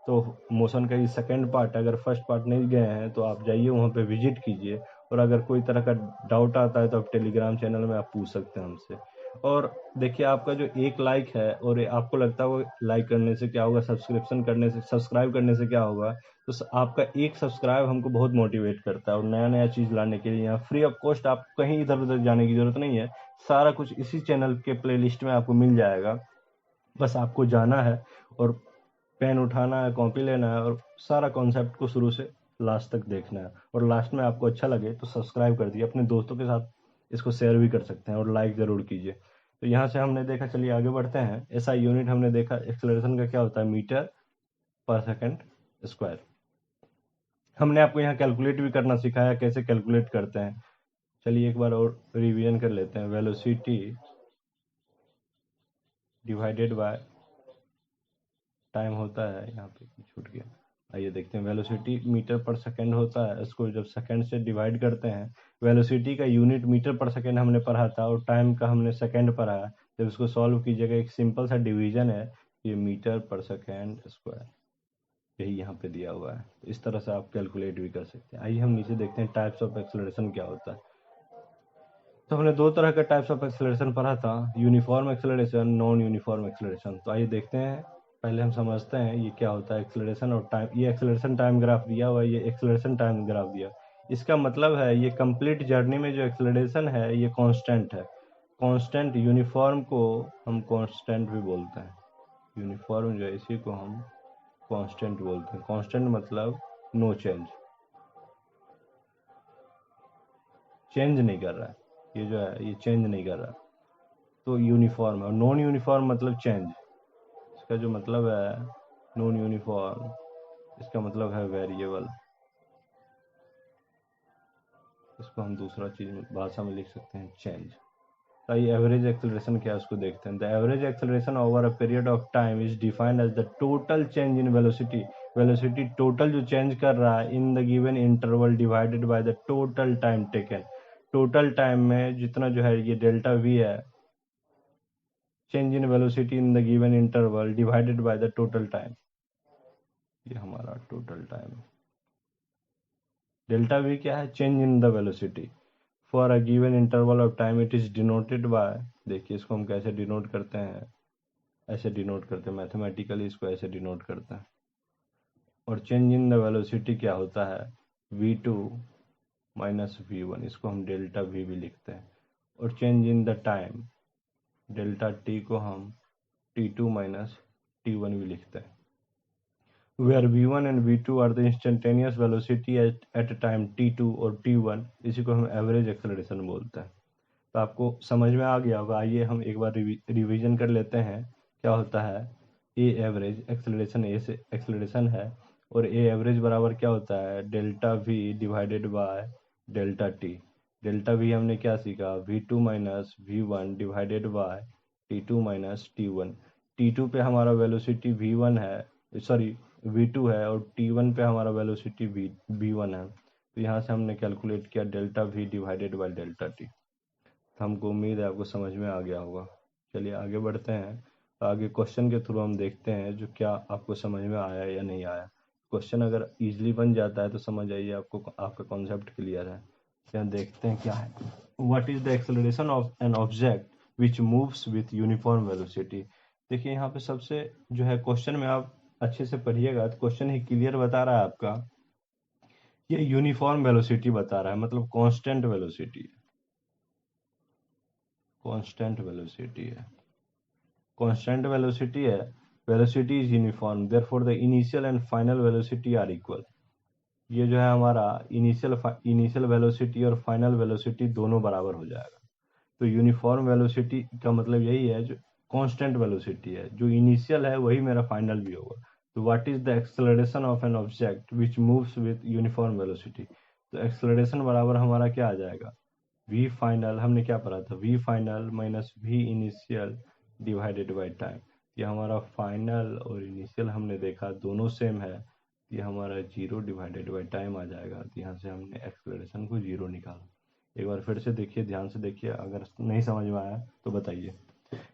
तो मोशन का ये सेकेंड पार्ट, अगर फर्स्ट पार्ट नहीं गए हैं तो आप जाइए वहाँ पे विजिट कीजिए। और अगर कोई तरह का डाउट आता है तो आप टेलीग्राम चैनल में आप पूछ सकते हैं हमसे। और देखिए आपका जो एक लाइक है, और आपको लगता है वो लाइक करने से क्या होगा, सब्सक्रिप्शन करने से, सब्सक्राइब करने से क्या होगा, तो आपका एक सब्सक्राइब हमको बहुत मोटिवेट करता है और नया नया चीज़ लाने के लिए। यहाँ फ्री ऑफ कॉस्ट, आप कहीं इधर उधर जाने की जरूरत नहीं है, सारा कुछ इसी चैनल के प्लेलिस्ट में आपको मिल जाएगा। बस आपको जाना है और पेन उठाना है, कॉपी लेना है, और सारा कॉन्सेप्ट को शुरू से लास्ट तक देखना है। और लास्ट में आपको अच्छा लगे तो सब्सक्राइब कर दिए, अपने दोस्तों के साथ इसको शेयर भी कर सकते हैं और लाइक ज़रूर कीजिए। तो यहाँ से हमने देखा, चलिए आगे बढ़ते हैं। ऐसा यूनिट हमने देखा एक्सेलरेशन का क्या होता है, मीटर पर सेकेंड स्क्वायर। हमने आपको यहाँ कैलकुलेट भी करना सिखाया, कैसे कैलकुलेट करते हैं। चलिए एक बार और रिवीजन कर लेते हैं। वेलोसिटी डिवाइडेड बाय टाइम होता है, यहाँ पे छूट गया। आइए देखते हैं, वेलोसिटी मीटर पर सेकेंड होता है, इसको जब सेकेंड से डिवाइड करते हैं, वेलोसिटी का यूनिट मीटर पर सेकेंड हमने पढ़ा था और टाइम का हमने सेकेंड पढ़ा है। जब इसको सॉल्व कीजिएगा, एक सिंपल सा डिवीजन है, ये मीटर पर सेकेंड स्क्वायर, यही यहाँ पे दिया हुआ है। तो इस तरह से आप कैलकुलेट भी कर सकते हैं। आइए हम नीचे देखते हैं टाइप्स ऑफ एक्सेलरेशन क्या होता है। तो हमने दो तरह का टाइप्स ऑफ एक्सेलरेशन पढ़ा था, uniform acceleration, non uniform acceleration. तो आइए देखते हैं पहले हम समझते हैं ये क्या होता है एक्सेलरेशन और टाइम। ये एक्सेलरेशन टाइम ग्राफ दिया हुआ है, ये एक्सेलरेशन टाइम ग्राफ दिया। इसका मतलब है ये कंप्लीट जर्नी में जो एक्सेलरेशन है ये कांस्टेंट है। कांस्टेंट यूनिफॉर्म को हम कांस्टेंट भी बोलते हैं। यूनिफॉर्म जो है इसी को हम कांस्टेंट बोलते हैं। कांस्टेंट मतलब नो चेंज, चेंज नहीं कर रहा है, ये जो है ये चेंज नहीं कर रहा, तो यूनिफॉर्म है। और नॉन यूनिफॉर्म मतलब चेंज। इसका जो मतलब है नॉन यूनिफॉर्म, इसका मतलब है वेरिएबल। इसको हम दूसरा चीज भाषा में लिख सकते हैं चेंज। तो ये एवरेज एक्सेलरेशन क्या है उसको देखते हैं। The average acceleration over a period of time is defined as the total change in velocity. Velocity total जो चेंज कर रहा है in the given interval divided by the total time taken. Total time में जितना जो है ये delta V है, change in velocity in the given interval divided by the total time. ये हमारा टोटल टाइम है। डेल्टा वी क्या है? Change in the velocity for a given interval of time. It is denoted by, देखिए इसको हम कैसे डिनोट करते हैं, ऐसे डिनोट करते हैं मैथमेटिकली, इसको ऐसे डिनोट करते हैं। और चेंज इन द वेलोसिटी क्या होता है? v2 माइनस v1, इसको हम डेल्टा v भी लिखते हैं। और change in the time delta t को हम t2 माइनस t1 भी लिखते हैं। where v1 and v2 are the instantaneous velocity at a time t2 और t1, इसी को हम एवरेज एक्सेलरेशन बोलते हैं। तो आपको समझ में आ गया होगा। आइए हम एक बार रिवीजन कर लेते हैं क्या होता है। ए एवरेज एक्सेलरेशन, ए से एक्सेलरेशन है, और ए एवरेज बराबर क्या होता है? Delta we divided by delta T. Delta we हमने क्या सीखा? v2 minus v1 divided by t2 minus t1। t2 पे हमारा वेलोसिटी v1 है, सॉरी v2 है, और t1 पे हमारा वेलोसिटी v1 है। तो यहाँ से हमने कैलकुलेट किया delta we divided by delta T. हमको उम्मीद है आपको समझ में आ गया होगा। चलिए आगे बढ़ते हैं। आगे क्वेश्चन के थ्रू हम देखते हैं जो क्या आपको समझ में आया या नहीं आया। क्वेश्चन अगर इजीली बन जाता है तो समझ आइए आपको, आपका कॉन्सेप्ट क्लियर है। यहाँ देखते हैं क्या है। What is the acceleration of an object which moves with uniform velocity. देखिए यहाँ पे सबसे जो है क्वेश्चन में आप अच्छे से पढ़िएगा तो क्वेश्चन ही क्लियर बता रहा है आपका। ये यूनिफॉर्म वेलोसिटी बता रहा है, मतलब कांस्टेंट वेलोसिटी है। कांस्टेंट वेलोसिटी है, कांस्टेंट वेलोसिटी है। Velocity is uniform, therefore the initial and final velocity are equal. ये जो है हमारा इनिशियल वेलोसिटी और फाइनल वेलोसिटी दोनों बराबर हो जाएगा। तो यूनिफॉर्म वेलोसिटी का मतलब यही है, जो कांस्टेंट वेलोसिटी है, जो इनिशियल है वही मेरा फाइनल भी होगा। तो what is the acceleration of an object which moves with uniform velocity. तो एक्सेलरेशन बराबर हमारा क्या आ जाएगा? v फाइनल, हमने क्या पढ़ा था? v final minus v initial divided by time. ये हमारा फाइनल और इनिशियल हमने देखा दोनों सेम है, ये हमारा 0 डिवाइडेड बाय टाइम आ जाएगा। तो यहाँ से हमने एक्सेलरेशन को 0 निकाला। एक बार फिर से देखिए, ध्यान से देखिए, अगर नहीं समझ में आया तो बताइए।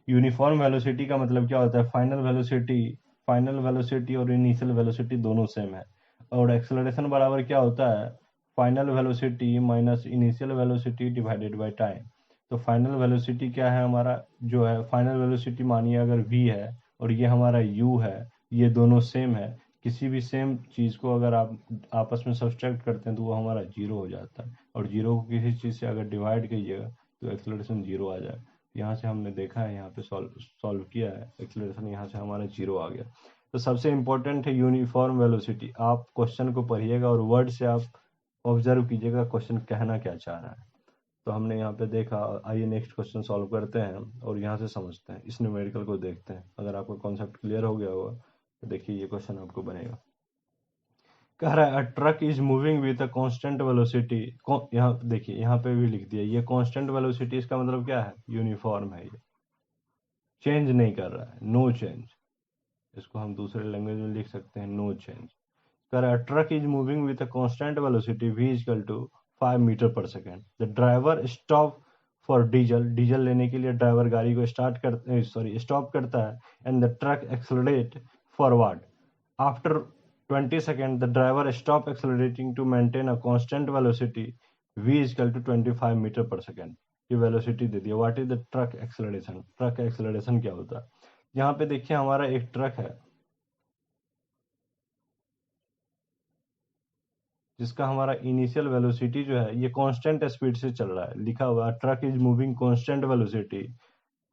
यूनिफॉर्म वेलोसिटी का मतलब क्या होता है? फाइनल वेलोसिटी और इनिशियल वेलोसिटी दोनों सेम है। और एक्सेलरेशन बराबर क्या होता है? Final velocity minus initial velocity divided by time. तो फाइनल वेलोसिटी क्या है हमारा? जो है फाइनल वेलोसिटी मानिए अगर v है और ये हमारा u है, ये दोनों सेम है। किसी भी सेम चीज़ को अगर आप आपस में सब्सट्रैक्ट करते हैं तो वो हमारा 0 हो जाता है, और 0 को किसी चीज़ से अगर डिवाइड कीजिएगा तो एक्सेलरेशन 0 आ जाए। यहाँ से हमने देखा है, यहाँ पे सॉल्व किया है, एक्सेलरेशन यहाँ से हमारा 0 आ गया। तो सबसे इम्पोर्टेंट है यूनिफॉर्म वेलोसिटी। आप क्वेश्चन को पढ़िएगा और वर्ड से आप ऑब्जर्व कीजिएगा क्वेश्चन कहना क्या चाह रहा है। तो हमने यहाँ पे देखा। आइए नेक्स्ट क्वेश्चन सॉल्व करते हैं और यहाँ से समझते हैं, इस न्यूमेरिकल को देखते हैं। अगर आपका कॉन्सेप्ट क्लियर हो गया होगा तो देखिए ये क्वेश्चन आपको बनेगा। कह रहा है a truck is moving with a constant velocity. यहाँ देखिए, यहाँ पे भी लिख दिया ये कांस्टेंट वेलोसिटी। इसका मतलब क्या है? यूनिफॉर्म है, ये चेंज नहीं कर रहा है, नो चेंज। इसको हम दूसरे लैंग्वेज में लिख सकते हैं नो चेंज। कह रहा है truck is moving with a constant velocity v equal to 5 metre per second. The driver stop for diesel लेने के लिए ड्राइवर गाड़ी को स्टॉप करता है। And the truck accelerate forward after 20 seconds, the driver stop accelerating to maintain a constant velocity v is equal to 25 metre per second. ये velocity दे दिया। What is the truck acceleration. Truck acceleration क्या होता है? यहाँ पे देखिए हमारा एक ट्रक है, जिसका हमारा इनिशियल वेलोसिटी जो है ये कांस्टेंट स्पीड से चल रहा है, लिखा हुआ है truck is moving constant velocity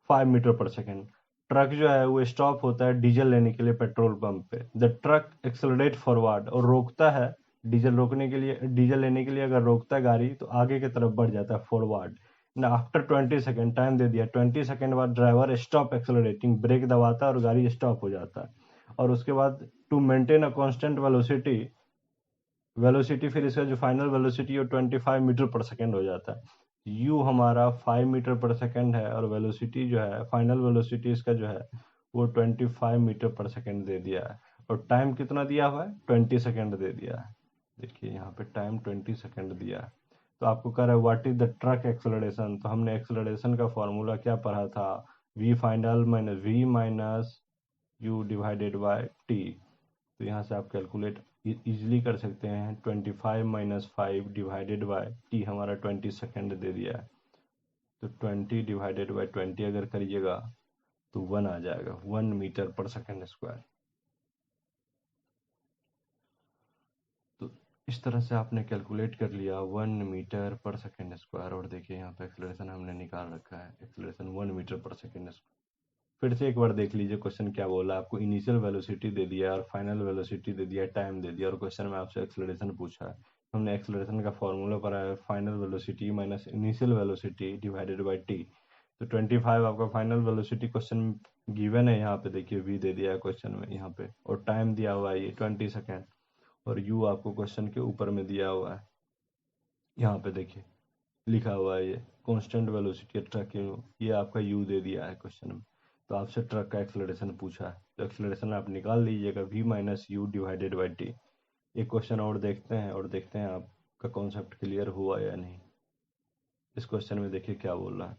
5 metre per second. Truck जो है वो स्टॉप होता है डीजल लेने के लिए पेट्रोल पंप पे। द ट्रक एक्सेलरेट फॉरवर्ड, और रोकता है डीजल रोकने के लिए, डीजल लेने के लिए अगर रोकता है गाड़ी तो आगे की तरफ बढ़ जाता है फॉरवर्ड। ना आफ्टर 20 सेकेंड, टाइम दे दिया 20 सेकेंड बाद ड्राइवर स्टॉप एक्सेलरेटिंग, ब्रेक दबाता है और गाड़ी स्टॉप हो जाता है। और उसके बाद to maintain a constant velocity, velocity फिर इसका जो फाइनल वेलोसिटी है 25 मीटर पर सेकेंड हो जाता है। यू हमारा 5 मीटर पर सेकेंड है और वेलोसिटी जो है फाइनल वेलोसिटी इसका जो है वो 25 मीटर पर सेकेंड दे दिया है। और टाइम कितना दिया हुआ है, 20 सेकेंड दे दिया है। देखिए यहाँ पे टाइम 20 सेकेंड दिया है। तो आपको कह रहा है what is the truck acceleration, तो हमने एक्सेलरेशन का फॉर्मूला क्या पढ़ा था, V final minus V minus U divided by T. तो यहाँ से आप कैलकुलेट इजीली कर सकते हैं। 25 माइनस 5 डिवाइडेड बाय टी हमारा 20 सेकेंड दे दिया है। तो 20 डिवाइडेड बाय 20 अगर करिएगा तो 1 आ जाएगा, 1 मीटर पर सेकेंड स्क्वायर। तो इस तरह से आपने कैलकुलेट कर लिया 1 मीटर पर सेकेंड स्क्वायर। और देखिए यहाँ पे एक्सेलरेशन हमने निकाल रखा है, acceleration 1 metre per second square. फिर से एक बार देख लीजिए क्वेश्चन क्या बोला है। आपको इनिशियल वेलोसिटी दे दिया और फाइनल वेलोसिटी दे दिया, टाइम दे दिया, और क्वेश्चन में आपसे एक्सेलरेशन पूछा है। हमने एक्सेलरेशन का फॉर्मूला पढ़ा है, final velocity minus initial velocity divided by T. तो 25 आपका फाइनल वेलोसिटी क्वेश्चन गिवन है, यहाँ पे देखिए v दे दिया है क्वेश्चन में यहाँ पे, और टाइम दिया हुआ है ये 20 सेकेंड, और u आपको क्वेश्चन के ऊपर में दिया हुआ है, यहाँ पे देखिए लिखा हुआ है ये कांस्टेंट वेलोसिटी ट्रक, ये आपका u दे दिया है क्वेश्चन में। तो आपसे ट्रक का एक्सेलरेशन पूछा है, तो एक्सेलरेशन आप निकाल लीजिएगा v minus U divided by T. एक क्वेश्चन और देखते हैं, और देखते हैं आपका कॉन्सेप्ट क्लियर हुआ या नहीं। इस क्वेश्चन में देखिए क्या बोल रहा है।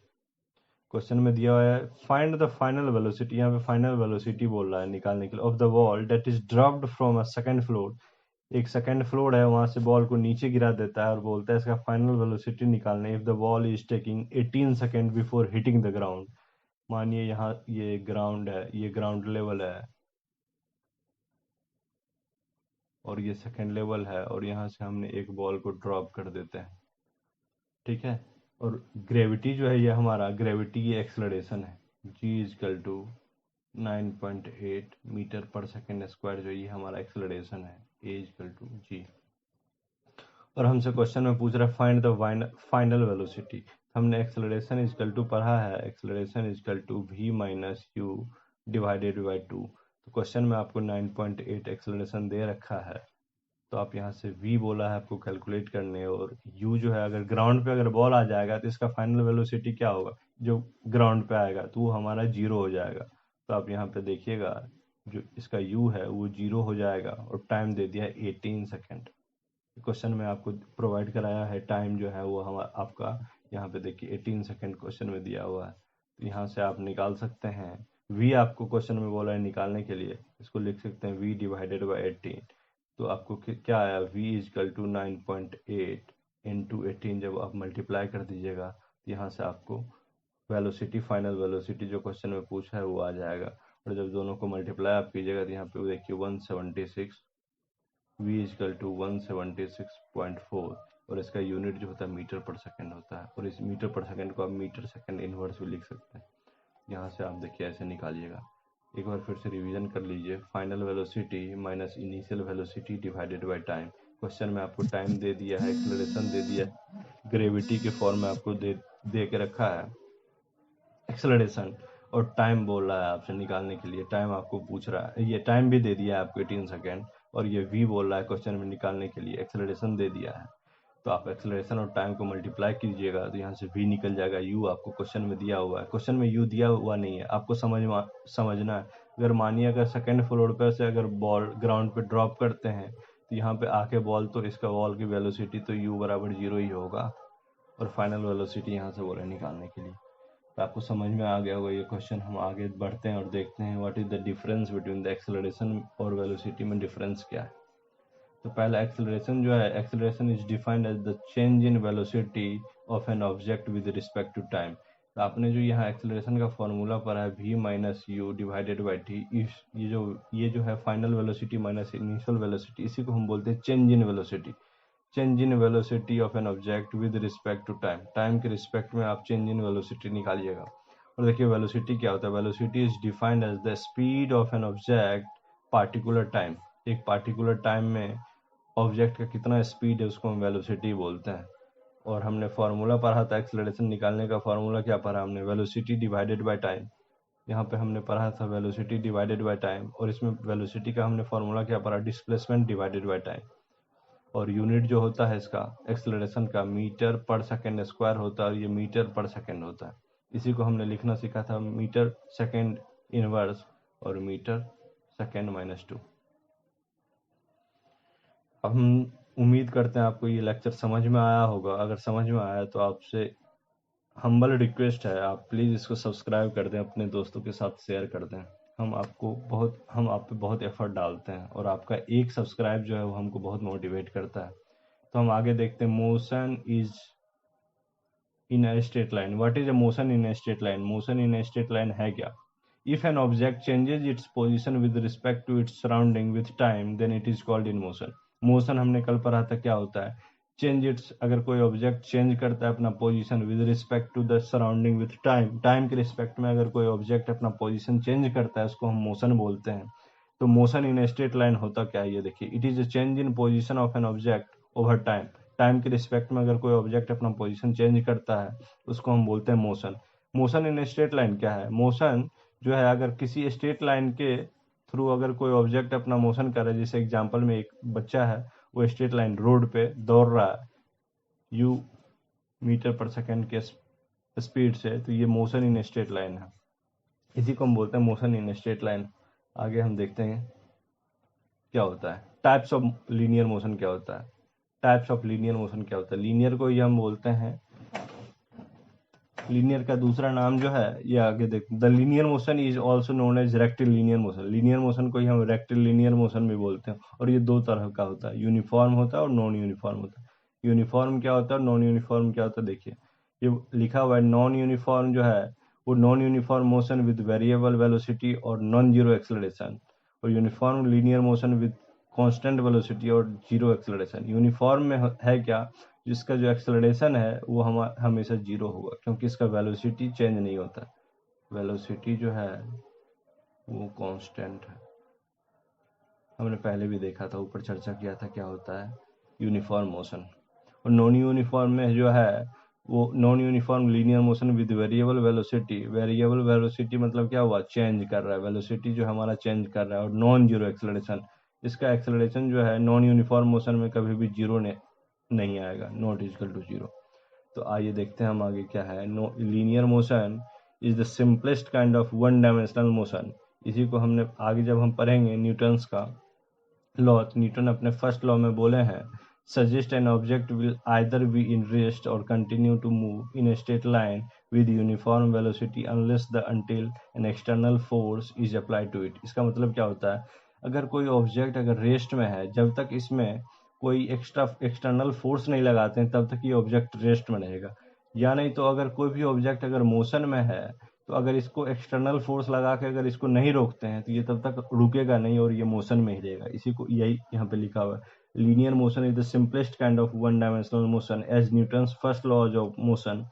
क्वेश्चन में दिया हुआ है फाइंड द फाइनल वेलोसिटी, यहाँ पे फाइनल वेलोसिटी बोल रहा है निकालने के लिए, of the ball that is dropped from a second floor. एक सेकंड फ्लोर है, वहां से बॉल को नीचे गिरा देता है और बोलता है इसका फाइनल वेलोसिटी निकालना। If the ball is taking 18 second before hitting the ground. मानिए यहाँ ये ग्राउंड है, ये ग्राउंड लेवल है और ये सेकंड लेवल है, और यहाँ से हमने एक बॉल को ड्रॉप कर देते हैं, ठीक है। और ग्रेविटी जो है ये हमारा ग्रेविटी ये एक्सलरेशन है, g is equal to 9.8 metre per second square, जो ये हमारा एक्सलरेशन है, a इजकल टू g। और हमसे क्वेश्चन में पूछ रहा है फाइंड द फाइनल वेलोसिटी। हमने एक्सेलरेशन इजकल टू पढ़ा है, acceleration equal to v minus U divided by 2। तो क्वेश्चन में आपको 9.8 एक्सेलरेशन दे रखा है, तो आप यहाँ से v बोला है आपको कैलकुलेट करने, और u जो है अगर ग्राउंड पे अगर बॉल आ जाएगा तो इसका फाइनल वेलोसिटी क्या होगा, जो ग्राउंड पे आएगा तो वो हमारा 0 हो जाएगा। तो आप यहाँ पे देखिएगा जो इसका u है वो 0 हो जाएगा, और टाइम दे दिया 18 सेकेंड। क्वेश्चन में आपको प्रोवाइड कराया है टाइम जो है वो हम आपका यहाँ पे देखिए 18 सेकेंड क्वेश्चन में दिया हुआ है। तो यहाँ से आप निकाल सकते हैं v, आपको क्वेश्चन में बोला है निकालने के लिए, इसको लिख सकते हैं v डिवाइडेड बाई 18। तो आपको क्या आया, v इजकल टू 9.8 इंटू 18, जब आप मल्टीप्लाई कर दीजिएगा तो यहाँ से आपको वेलोसिटी फाइनल वेलोसिटी जो क्वेश्चन में पूछा है वो आ जाएगा। और जब दोनों को मल्टीप्लाई आप कीजिएगा तो यहाँ पे देखिए 176, v इजकल टू 176.4, और इसका यूनिट जो होता है मीटर पर सेकंड होता है, और इस मीटर पर सेकंड को आप मीटर सेकंड इनवर्स भी लिख सकते हैं। यहाँ से आप देखिए ऐसे निकालिएगा। एक बार फिर से रिवीजन कर लीजिए, final velocity minus initial velocity divided by time. Question में आपको टाइम दे दिया है, एक्सेलरेशन दे दिया है, ग्रेविटी के फॉर्म में आपको दे के रखा है एक्सेलरेशन, और टाइम बोल रहा है आपसे निकालने के लिए, टाइम आपको पूछ रहा है, ये टाइम भी दे दिया है आपको 18 सेकेंड, और ये v बोल रहा है क्वेश्चन में निकालने के लिए, एक्सेलरेशन दे दिया है। तो आप एक्सेलरेशन और टाइम को मल्टीप्लाई कीजिएगा तो यहाँ से v निकल जाएगा, u आपको क्वेश्चन में दिया हुआ है, क्वेश्चन में u दिया हुआ नहीं है, आपको समझना है। अगर मानिए अगर सेकंड फ्लोर पर से अगर बॉल ग्राउंड पे ड्रॉप करते हैं तो यहाँ पे आके बॉल, तो इसका बॉल की वेलोसिटी तो u बराबर 0 ही होगा, और फाइनल वेलोसिटी यहाँ से बोला निकालने के लिए। तो आपको समझ में आ गया होगा ये क्वेश्चन। हम आगे बढ़ते हैं और देखते हैं what is the difference between the acceleration और वेलोसिटी में डिफरेंस क्या है। तो पहला एक्सेलरेशन जो है, acceleration is defined as the change in velocity of an object with respect to time. तो आपने जो यहाँ एक्सेलरेशन का फॉर्मूला पढ़ा है v minus U divided by T, ये जो है final velocity minus initial velocity, इसी को हम बोलते हैं change in velocity. Change in velocity of an object with respect to time, time के रिस्पेक्ट में आप चेंज इन वेलोसिटी निकालिएगा। और देखिए वेलोसिटी क्या होता है, velocity is defined as the speed of an object particular time, एक पार्टिकुलर टाइम में ऑब्जेक्ट का कितना स्पीड है उसको हम वेलोसिटी बोलते हैं। और हमने फार्मूला पढ़ा था एक्सेलरेशन निकालने का, फार्मूला क्या पढ़ा हमने, वेलोसिटी डिवाइडेड बाय टाइम। यहाँ पे हमने पढ़ा था वेलोसिटी डिवाइडेड बाय टाइम, और इसमें वेलोसिटी का हमने फार्मूला क्या पढ़ा, डिस्प्लेसमेंट डिवाइडेड बाय टाइम। और यूनिट जो होता है इसका एक्सेलरेशन का मीटर पर सेकेंड स्क्वायर होता है, और ये मीटर पर सेकेंड होता है। इसी को हमने लिखना सीखा था, मीटर सेकेंड इनवर्स और मीटर सेकेंड -2। अब हम उम्मीद करते हैं आपको ये लेक्चर समझ में आया होगा। अगर समझ में आया तो आपसे हम्बल रिक्वेस्ट है, आप प्लीज़ इसको सब्सक्राइब कर दें, अपने दोस्तों के साथ शेयर कर दें। हम आप पे बहुत एफर्ट डालते हैं, और आपका एक सब्सक्राइब जो है वो हमको बहुत मोटिवेट करता है। तो हम आगे देखते हैं, motion is in a straight line. What is a motion in a straight line, motion in a straight line है क्या? If an object changes its position with respect to its surrounding with time then it is called in motion. Motion हमने कल पढ़ा था क्या होता है, change it's, अगर कोई ऑब्जेक्ट चेंज करता है अपना position with respect to the surrounding with time, time के रिस्पेक्ट में अगर कोई ऑब्जेक्ट अपना पोजीशन चेंज करता है उसको हम मोशन बोलते हैं। तो मोशन इन स्ट्रेट लाइन होता क्या है, ये देखिए, it is a change in position of an object over time. Time के रिस्पेक्ट में अगर कोई ऑब्जेक्ट अपना पोजीशन चेंज करता है उसको हम बोलते हैं motion. Motion in straight line क्या है, मोशन जो है अगर किसी स्ट्रेट लाइन के थ्रू अगर कोई ऑब्जेक्ट अपना मोशन कर रहा है, जैसे एग्जांपल में एक बच्चा है वो स्ट्रेट लाइन रोड पे दौड़ रहा है u मीटर पर सेकेंड के स्पीड से, तो ये मोशन इन स्ट्रेट लाइन है, इसी को हम बोलते हैं मोशन इन स्ट्रेट लाइन। आगे हम देखते हैं क्या होता है, टाइप्स ऑफ लीनियर मोशन क्या होता है। टाइप्स ऑफ लीनियर मोशन क्या होता है, लीनियर को ये हम बोलते हैं, लीनियर का दूसरा नाम जो है ये आगे देख, the linear motion is also known as rectilinear motion. Linear motion को ही हम रेक्टिल लीनियर मोशन भी बोलते हैं, और ये दो तरह का होता है, यूनिफॉर्म होता है और नॉन यूनिफॉर्म होता है। यूनिफॉर्म क्या होता है और नॉन यूनिफॉर्म क्या होता है, देखिए ये लिखा हुआ है, नॉन यूनिफॉर्म जो है वो non uniform motion with variable velocity और नॉन जीरो एक्सेलरेशन, और uniform linear motion with constant velocity और जीरो एक्सेलरेशन। यूनिफॉर्म में है क्या, जिसका जो एक्सेलरेशन है वो हमेशा जीरो होगा, क्योंकि इसका वेलोसिटी चेंज नहीं होता, वेलोसिटी जो है वो कांस्टेंट है। हमने पहले भी देखा था, ऊपर चर्चा किया था क्या होता है यूनिफॉर्म मोशन। और नॉन यूनिफॉर्म में जो है वो non uniform linear motion with variable velocity, variable velocity मतलब क्या हुआ, चेंज कर रहा है, वेलोसिटी जो हमारा चेंज कर रहा है, और नॉन जीरो एक्सेलरेशन, इसका एक्सेलरेशन जो है नॉन यूनिफॉर्म मोशन में कभी भी जीरो नहीं आएगा, नॉट इक्वल टू जीरो। तो आइए देखते हैं हम आगे क्या है, linear motion is the simplest kind of one dimensional motion. इसी को हमने आगे जब हम पढ़ेंगे न्यूटन्स का लॉ, तो न्यूटन अपने फर्स्ट लॉ में बोले हैं, suggest an object will either be in rest or continue to move in a straight line with uniform velocity unless the until an external force is applied to it. इसका मतलब क्या होता है, अगर कोई ऑब्जेक्ट अगर रेस्ट में है, जब तक इसमें कोई एक्सटर्नल फोर्स नहीं लगाते हैं तब तक ये ऑब्जेक्ट रेस्ट में रहेगा। या नहीं तो अगर कोई भी ऑब्जेक्ट अगर मोशन में है तो अगर इसको एक्सटर्नल फोर्स लगा के अगर इसको नहीं रोकते हैं तो ये तब तक रुकेगा नहीं और ये मोशन में ही रहेगा। इसी को यही यहाँ पे लिखा हुआ है, linear motion is the simplest kind of one dimensional motion as Newton's first laws of motion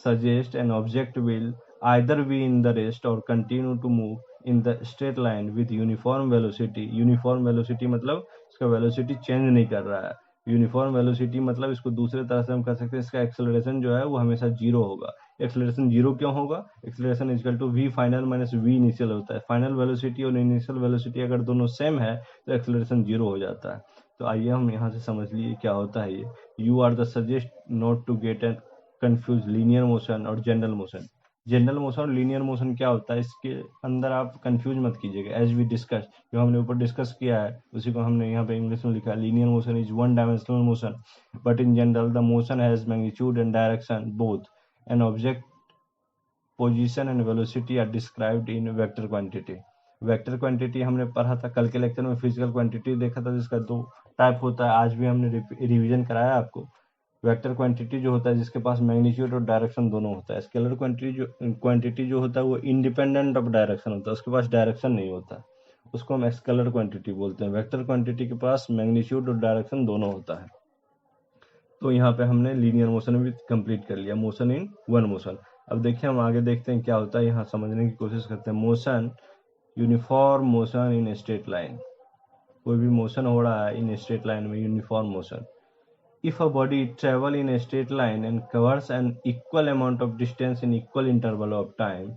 suggest an object will either be in the rest or continue to move in the straight line with uniform velocity. Uniform velocity मतलब इसका velocity change नहीं कर रहा है, uniform velocity मतलब इसको दूसरे तरह से हम कह सकते हैं इसका एक्सेलरेशन जो है वो हमेशा जीरो होगा। एक्सेलरेशन जीरो क्यों होगा, acceleration equal to V final minus V initial होता है, फाइनल वेलोसिटी और इनिशियल वेलोसिटी अगर दोनों सेम है तो एक्सेलरेशन जीरो हो जाता है। तो आइए हम यहाँ से समझ लिए क्या होता है ये, you are the suggest not to get an confuse linear motion और जनरल मोशन। जनरल मोशन और लीनियर मोशन क्या होता है, इसके अंदर आप कंफ्यूज मत कीजिएगा, एज वी डिस्कस, जो हमने ऊपर डिस्कस किया है उसी को हमने यहाँ पे इंग्लिश में लिखा है, linear motion is one dimensional motion but in general the motion has magnitude and direction both. An object position and velocity are described in vector quantity। Vector quantity हमने पढ़ा था कल के लेक्चर में, फिजिकल क्वांटिटी देखा था जिसका दो टाइप होता है, आज भी हमने रिवीजन कराया आपको। वेक्टर क्वांटिटी जो होता है जिसके पास मैग्नीट्यूड और डायरेक्शन दोनों होता है, स्केलर क्वांटिटी जो होता है वो इंडिपेंडेंट ऑफ डायरेक्शन होता है, उसके पास डायरेक्शन नहीं होता, उसको हम स्केलर क्वांटिटी बोलते हैं। वेक्टर क्वांटिटी के पास मैग्नीट्यूड और डायरेक्शन दोनों होता है। तो यहाँ पे हमने लीनियर मोशन भी कंप्लीट कर लिया, मोशन इन वन मोशन। अब देखिए हम आगे देखते हैं क्या होता है, यहाँ समझने की कोशिश करते हैं। Motion, uniform motion in straight line. कोई भी मोशन हो रहा है इन स्ट्रेट लाइन में, uniform motion. If a body travel in a straight line and covers an equal amount of distance in equal interval of time,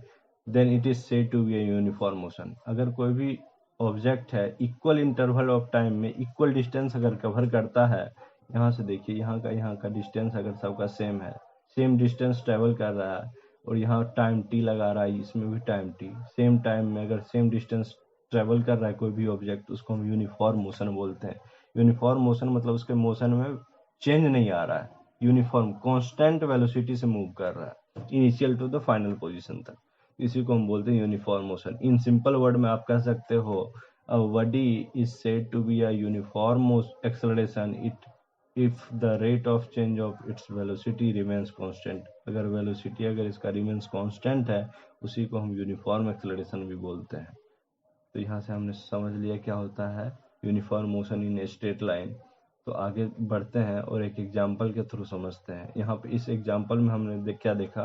then it is said to be a uniform motion. अगर कोई भी object है equal interval of time में equal distance अगर cover करता है, यहाँ से देखिए यहाँ का डिस्टेंस अगर सबका सेम है, सेम डिस्टेंस ट्रेवल कर रहा है, और यहाँ टाइम टी लगा रहा है, इसमें भी टाइम टी, सेम टाइम में अगर सेम डिस्टेंस ट्रेवल कर रहा है कोई भी ऑब्जेक्ट, उसको हम यूनिफॉर्म मोशन बोलते हैं। यूनिफॉर्म मोशन मतलब उसके मोशन में चेंज नहीं आ रहा है, यूनिफॉर्म कांस्टेंट वेलोसिटी से मूव कर रहा है initial to the final position तक, इसी को हम बोलते हैं uniform motion. In simple word में आप कह सकते हो a body is said to be a uniform acceleration it if the rate of change of its velocity remains constant. अगर वेलोसिटी अगर इसका रिमेन्स कांस्टेंट है, उसी को हम यूनिफॉर्म एक्सेलरेशन भी बोलते हैं। तो यहाँ से हमने समझ लिया क्या होता है uniform motion in a straight line. तो आगे बढ़ते हैं और एक एग्जाम्पल के थ्रू समझते हैं। यहाँ पे इस एग्जाम्पल में हमने क्या देखा,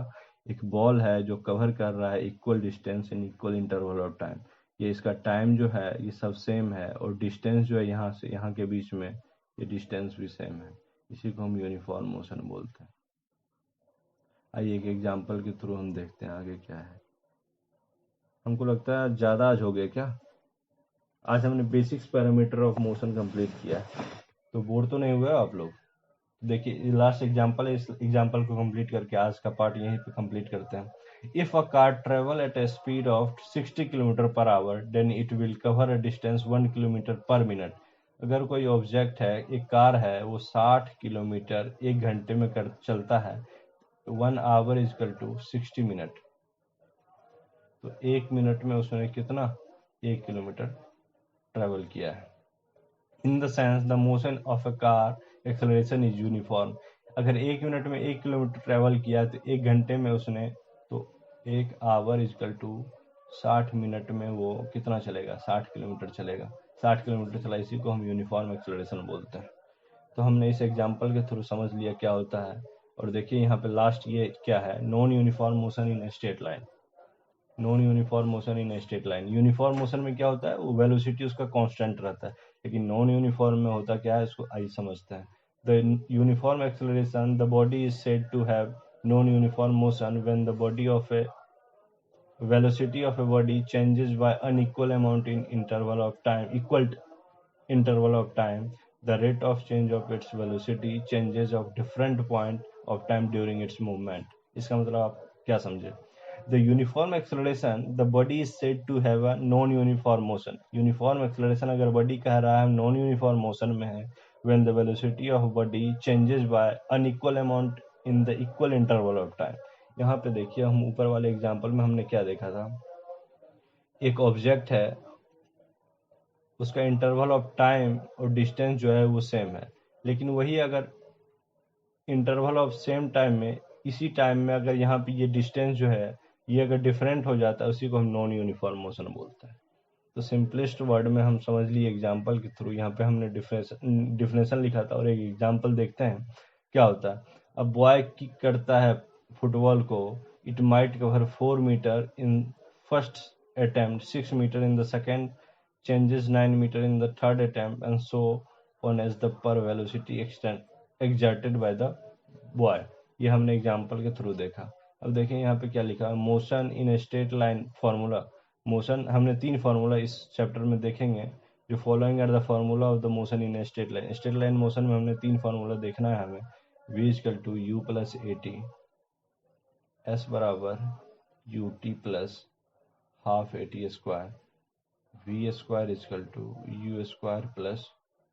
एक बॉल है जो कवर कर रहा है equal distance in equal interval of time. ये इसका टाइम जो है ये सब सेम है, और डिस्टेंस जो है यहाँ से यहाँ के बीच में ये डिस्टेंस भी सेम है, इसी को हम यूनिफॉर्म मोशन बोलते हैं। आइए एक एग्जाम्पल के थ्रू हम देखते हैं आगे क्या है। हमको लगता है ज़्यादा आज हो गया क्या, आज हमने basics parameter of motion complete किया है, तो बोर तो नहीं हुआ आप लोग। देखिए लास्ट एग्जांपल है, इस एग्जांपल को कंप्लीट करके आज का पार्ट यहीं पे कंप्लीट करते हैं। If a car travel at a speed of 60 kilometre per hour then it will cover a distance 1 kilometre per minute. अगर कोई ऑब्जेक्ट है, एक कार है, वो 60 किलोमीटर एक घंटे में चलता है, 1 आवर इजकल टू 60 मिनट, तो एक मिनट में उसने कितना 1 किलोमीटर ट्रेवल किया है। In the sense the motion of a car acceleration is uniform. अगर एक मिनट में 1 किलोमीटर ट्रेवल किया तो एक घंटे में उसने, तो 1 आवर इजकल टू 60 मिनट में वो कितना चलेगा, 60 किलोमीटर चलेगा। 60 किलोमीटर चला, इसी को हम यूनिफॉर्म एक्सेलरेशन बोलते हैं। तो हमने इस एग्जाम्पल के थ्रू समझ लिया क्या होता है। और देखिए यहाँ पे लास्ट ये क्या है, non uniform motion in straight line. Non uniform motion in straight line, uniform motion में क्या होता है, वो वेलोसिटी उसका कांस्टेंट रहता है, लेकिन नॉन यूनिफॉर्म में होता क्या है, इसको आइए समझते हैं। The uniform acceleration, the body is said to have non uniform motion when the body of a velocity of a body changes by unequal amount in interval of time, equal interval of time. The rate of change of its velocity changes of different point of time during its movement. इसका मतलब आप क्या समझे। The uniform acceleration, the body is said to have a non-uniform motion. Uniform acceleration अगर body कह रहा है non uniform motion में है, when the velocity of body changes by unequal amount in the equal interval of time. यहाँ पे देखिए हम ऊपर वाले एग्जाम्पल में हमने क्या देखा था, एक ऑब्जेक्ट है, उसका इंटरवल ऑफ टाइम और डिस्टेंस जो है वो सेम है, लेकिन वही अगर इंटरवल ऑफ सेम टाइम में इसी टाइम में अगर यहाँ पे ये डिस्टेंस जो है ये अगर डिफरेंट हो जाता है, उसी को हम नॉन यूनिफॉर्म मोशन बोलते हैं। तो सिंपलेस्ट वर्ड में हम समझ लिए एग्जाम्पल के थ्रू। यहाँ पे हमने डिफिनेशन लिखा था और एक एग्जाम्पल देखते हैं क्या होता है। अब बॉय किक करता है फुटबॉल को, it might cover 4 metre in first attempt, 6 metre in the second, changes 9 meter in the third attempt, and so on as the per velocity exerted by the boy। ये हमने example के through देखा। अब देखें यहाँ पे क्या लिखा है, motion in straight line formula. Motion हमने 3 फार्मूला इस चैप्टर में देखेंगे, जो following are the formula of the motion in straight line. Straight line motion में हमने 3 फार्मूला देखना है हमें। v equal to U plus A T, S बराबर U T plus half A T square, V square equal to U square plus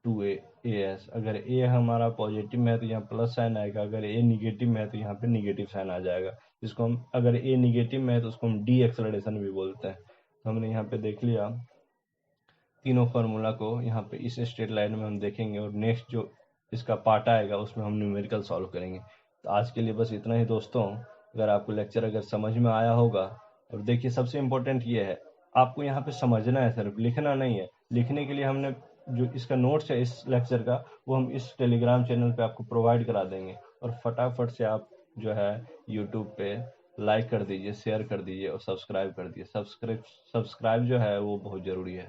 2a। अगर a हमारा positive में है तो यहाँ प्लस साइन आएगा, अगर a निगेटिव में है तो यहाँ पे निगेटिव साइन आ जाएगा। जिसको हम, अगर a निगेटिव में है तो उसको हम डी एक्सेलरेशन भी बोलते हैं। तो हमने यहाँ पे देख लिया तीनों फार्मूला को, यहाँ पे इस स्ट्रेट लाइन में हम देखेंगे, और नेक्स्ट जो इसका पार्ट आएगा उसमें हम न्यूमेरिकल सॉल्व करेंगे। तो आज के लिए बस इतना ही दोस्तों। अगर आपको लेक्चर अगर समझ में आया होगा, और देखिए सबसे इम्पोर्टेंट ये है, आपको यहाँ पे समझना है, सिर्फ लिखना नहीं है। लिखने के लिए हमने जो इसका नोट्स है इस लेक्चर का, वो हम इस टेलीग्राम चैनल पे आपको प्रोवाइड करा देंगे। और फटाफट से आप जो है यूट्यूब पे लाइक कर दीजिए, शेयर कर दीजिए और सब्सक्राइब कर दीजिए। सब्सक्राइब जो है वो बहुत ज़रूरी है।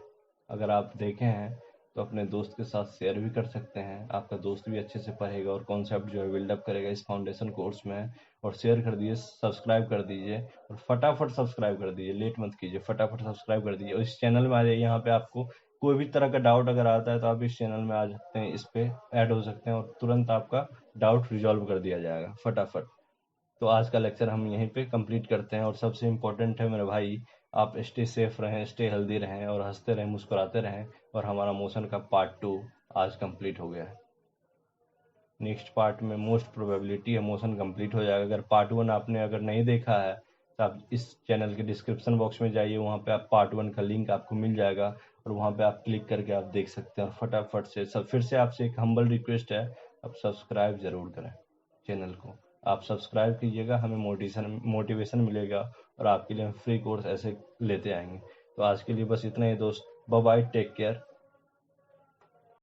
अगर आप देखे हैं तो अपने दोस्त के साथ शेयर भी कर सकते हैं, आपका दोस्त भी अच्छे से पढ़ेगा और कॉन्सेप्ट जो है बिल्डअप करेगा इस फाउंडेशन कोर्स में। और शेयर कर दीजिए, सब्सक्राइब कर दीजिए और फटाफट सब्सक्राइब कर दीजिए, लेट मत कीजिए, फटाफट सब्सक्राइब कर दीजिए। और इस चैनल में आ जाइए, यहाँ पे आपको कोई भी तरह का डाउट अगर आता है तो आप इस चैनल में आ सकते हैं, इस पे ऐड हो सकते हैं और तुरंत आपका डाउट रिजॉल्व कर दिया जाएगा फटाफट। तो आज का लेक्चर हम यहीं पे कंप्लीट करते हैं। और सबसे इम्पोर्टेंट है मेरे भाई, आप स्टे सेफ रहें, स्टे हेल्दी रहें और हंसते रहें, मुस्कुराते रहें। और हमारा मोशन का पार्ट 2 आज कंप्लीट हो गया है। नेक्स्ट पार्ट में मोस्ट प्रोबेबिलिटी है मोशन कंप्लीट हो जाएगा। अगर पार्ट 1 आपने अगर नहीं देखा है तो आप इस चैनल के डिस्क्रिप्शन बॉक्स में जाइए, वहाँ पे आप पार्ट 1 का लिंक आपको मिल जाएगा और वहाँ पे आप क्लिक करके आप देख सकते हैं। और फटाफट से फिर से आपसे एक हम्बल रिक्वेस्ट है, आप सब्सक्राइब ज़रूर करें चैनल को। आप सब्सक्राइब कीजिएगा, हमें मोटिवेशन मिलेगा और आपके लिए हम फ्री कोर्स ऐसे लेते आएंगे। तो आज के लिए बस इतना ही दोस्त। Bye bye, take care.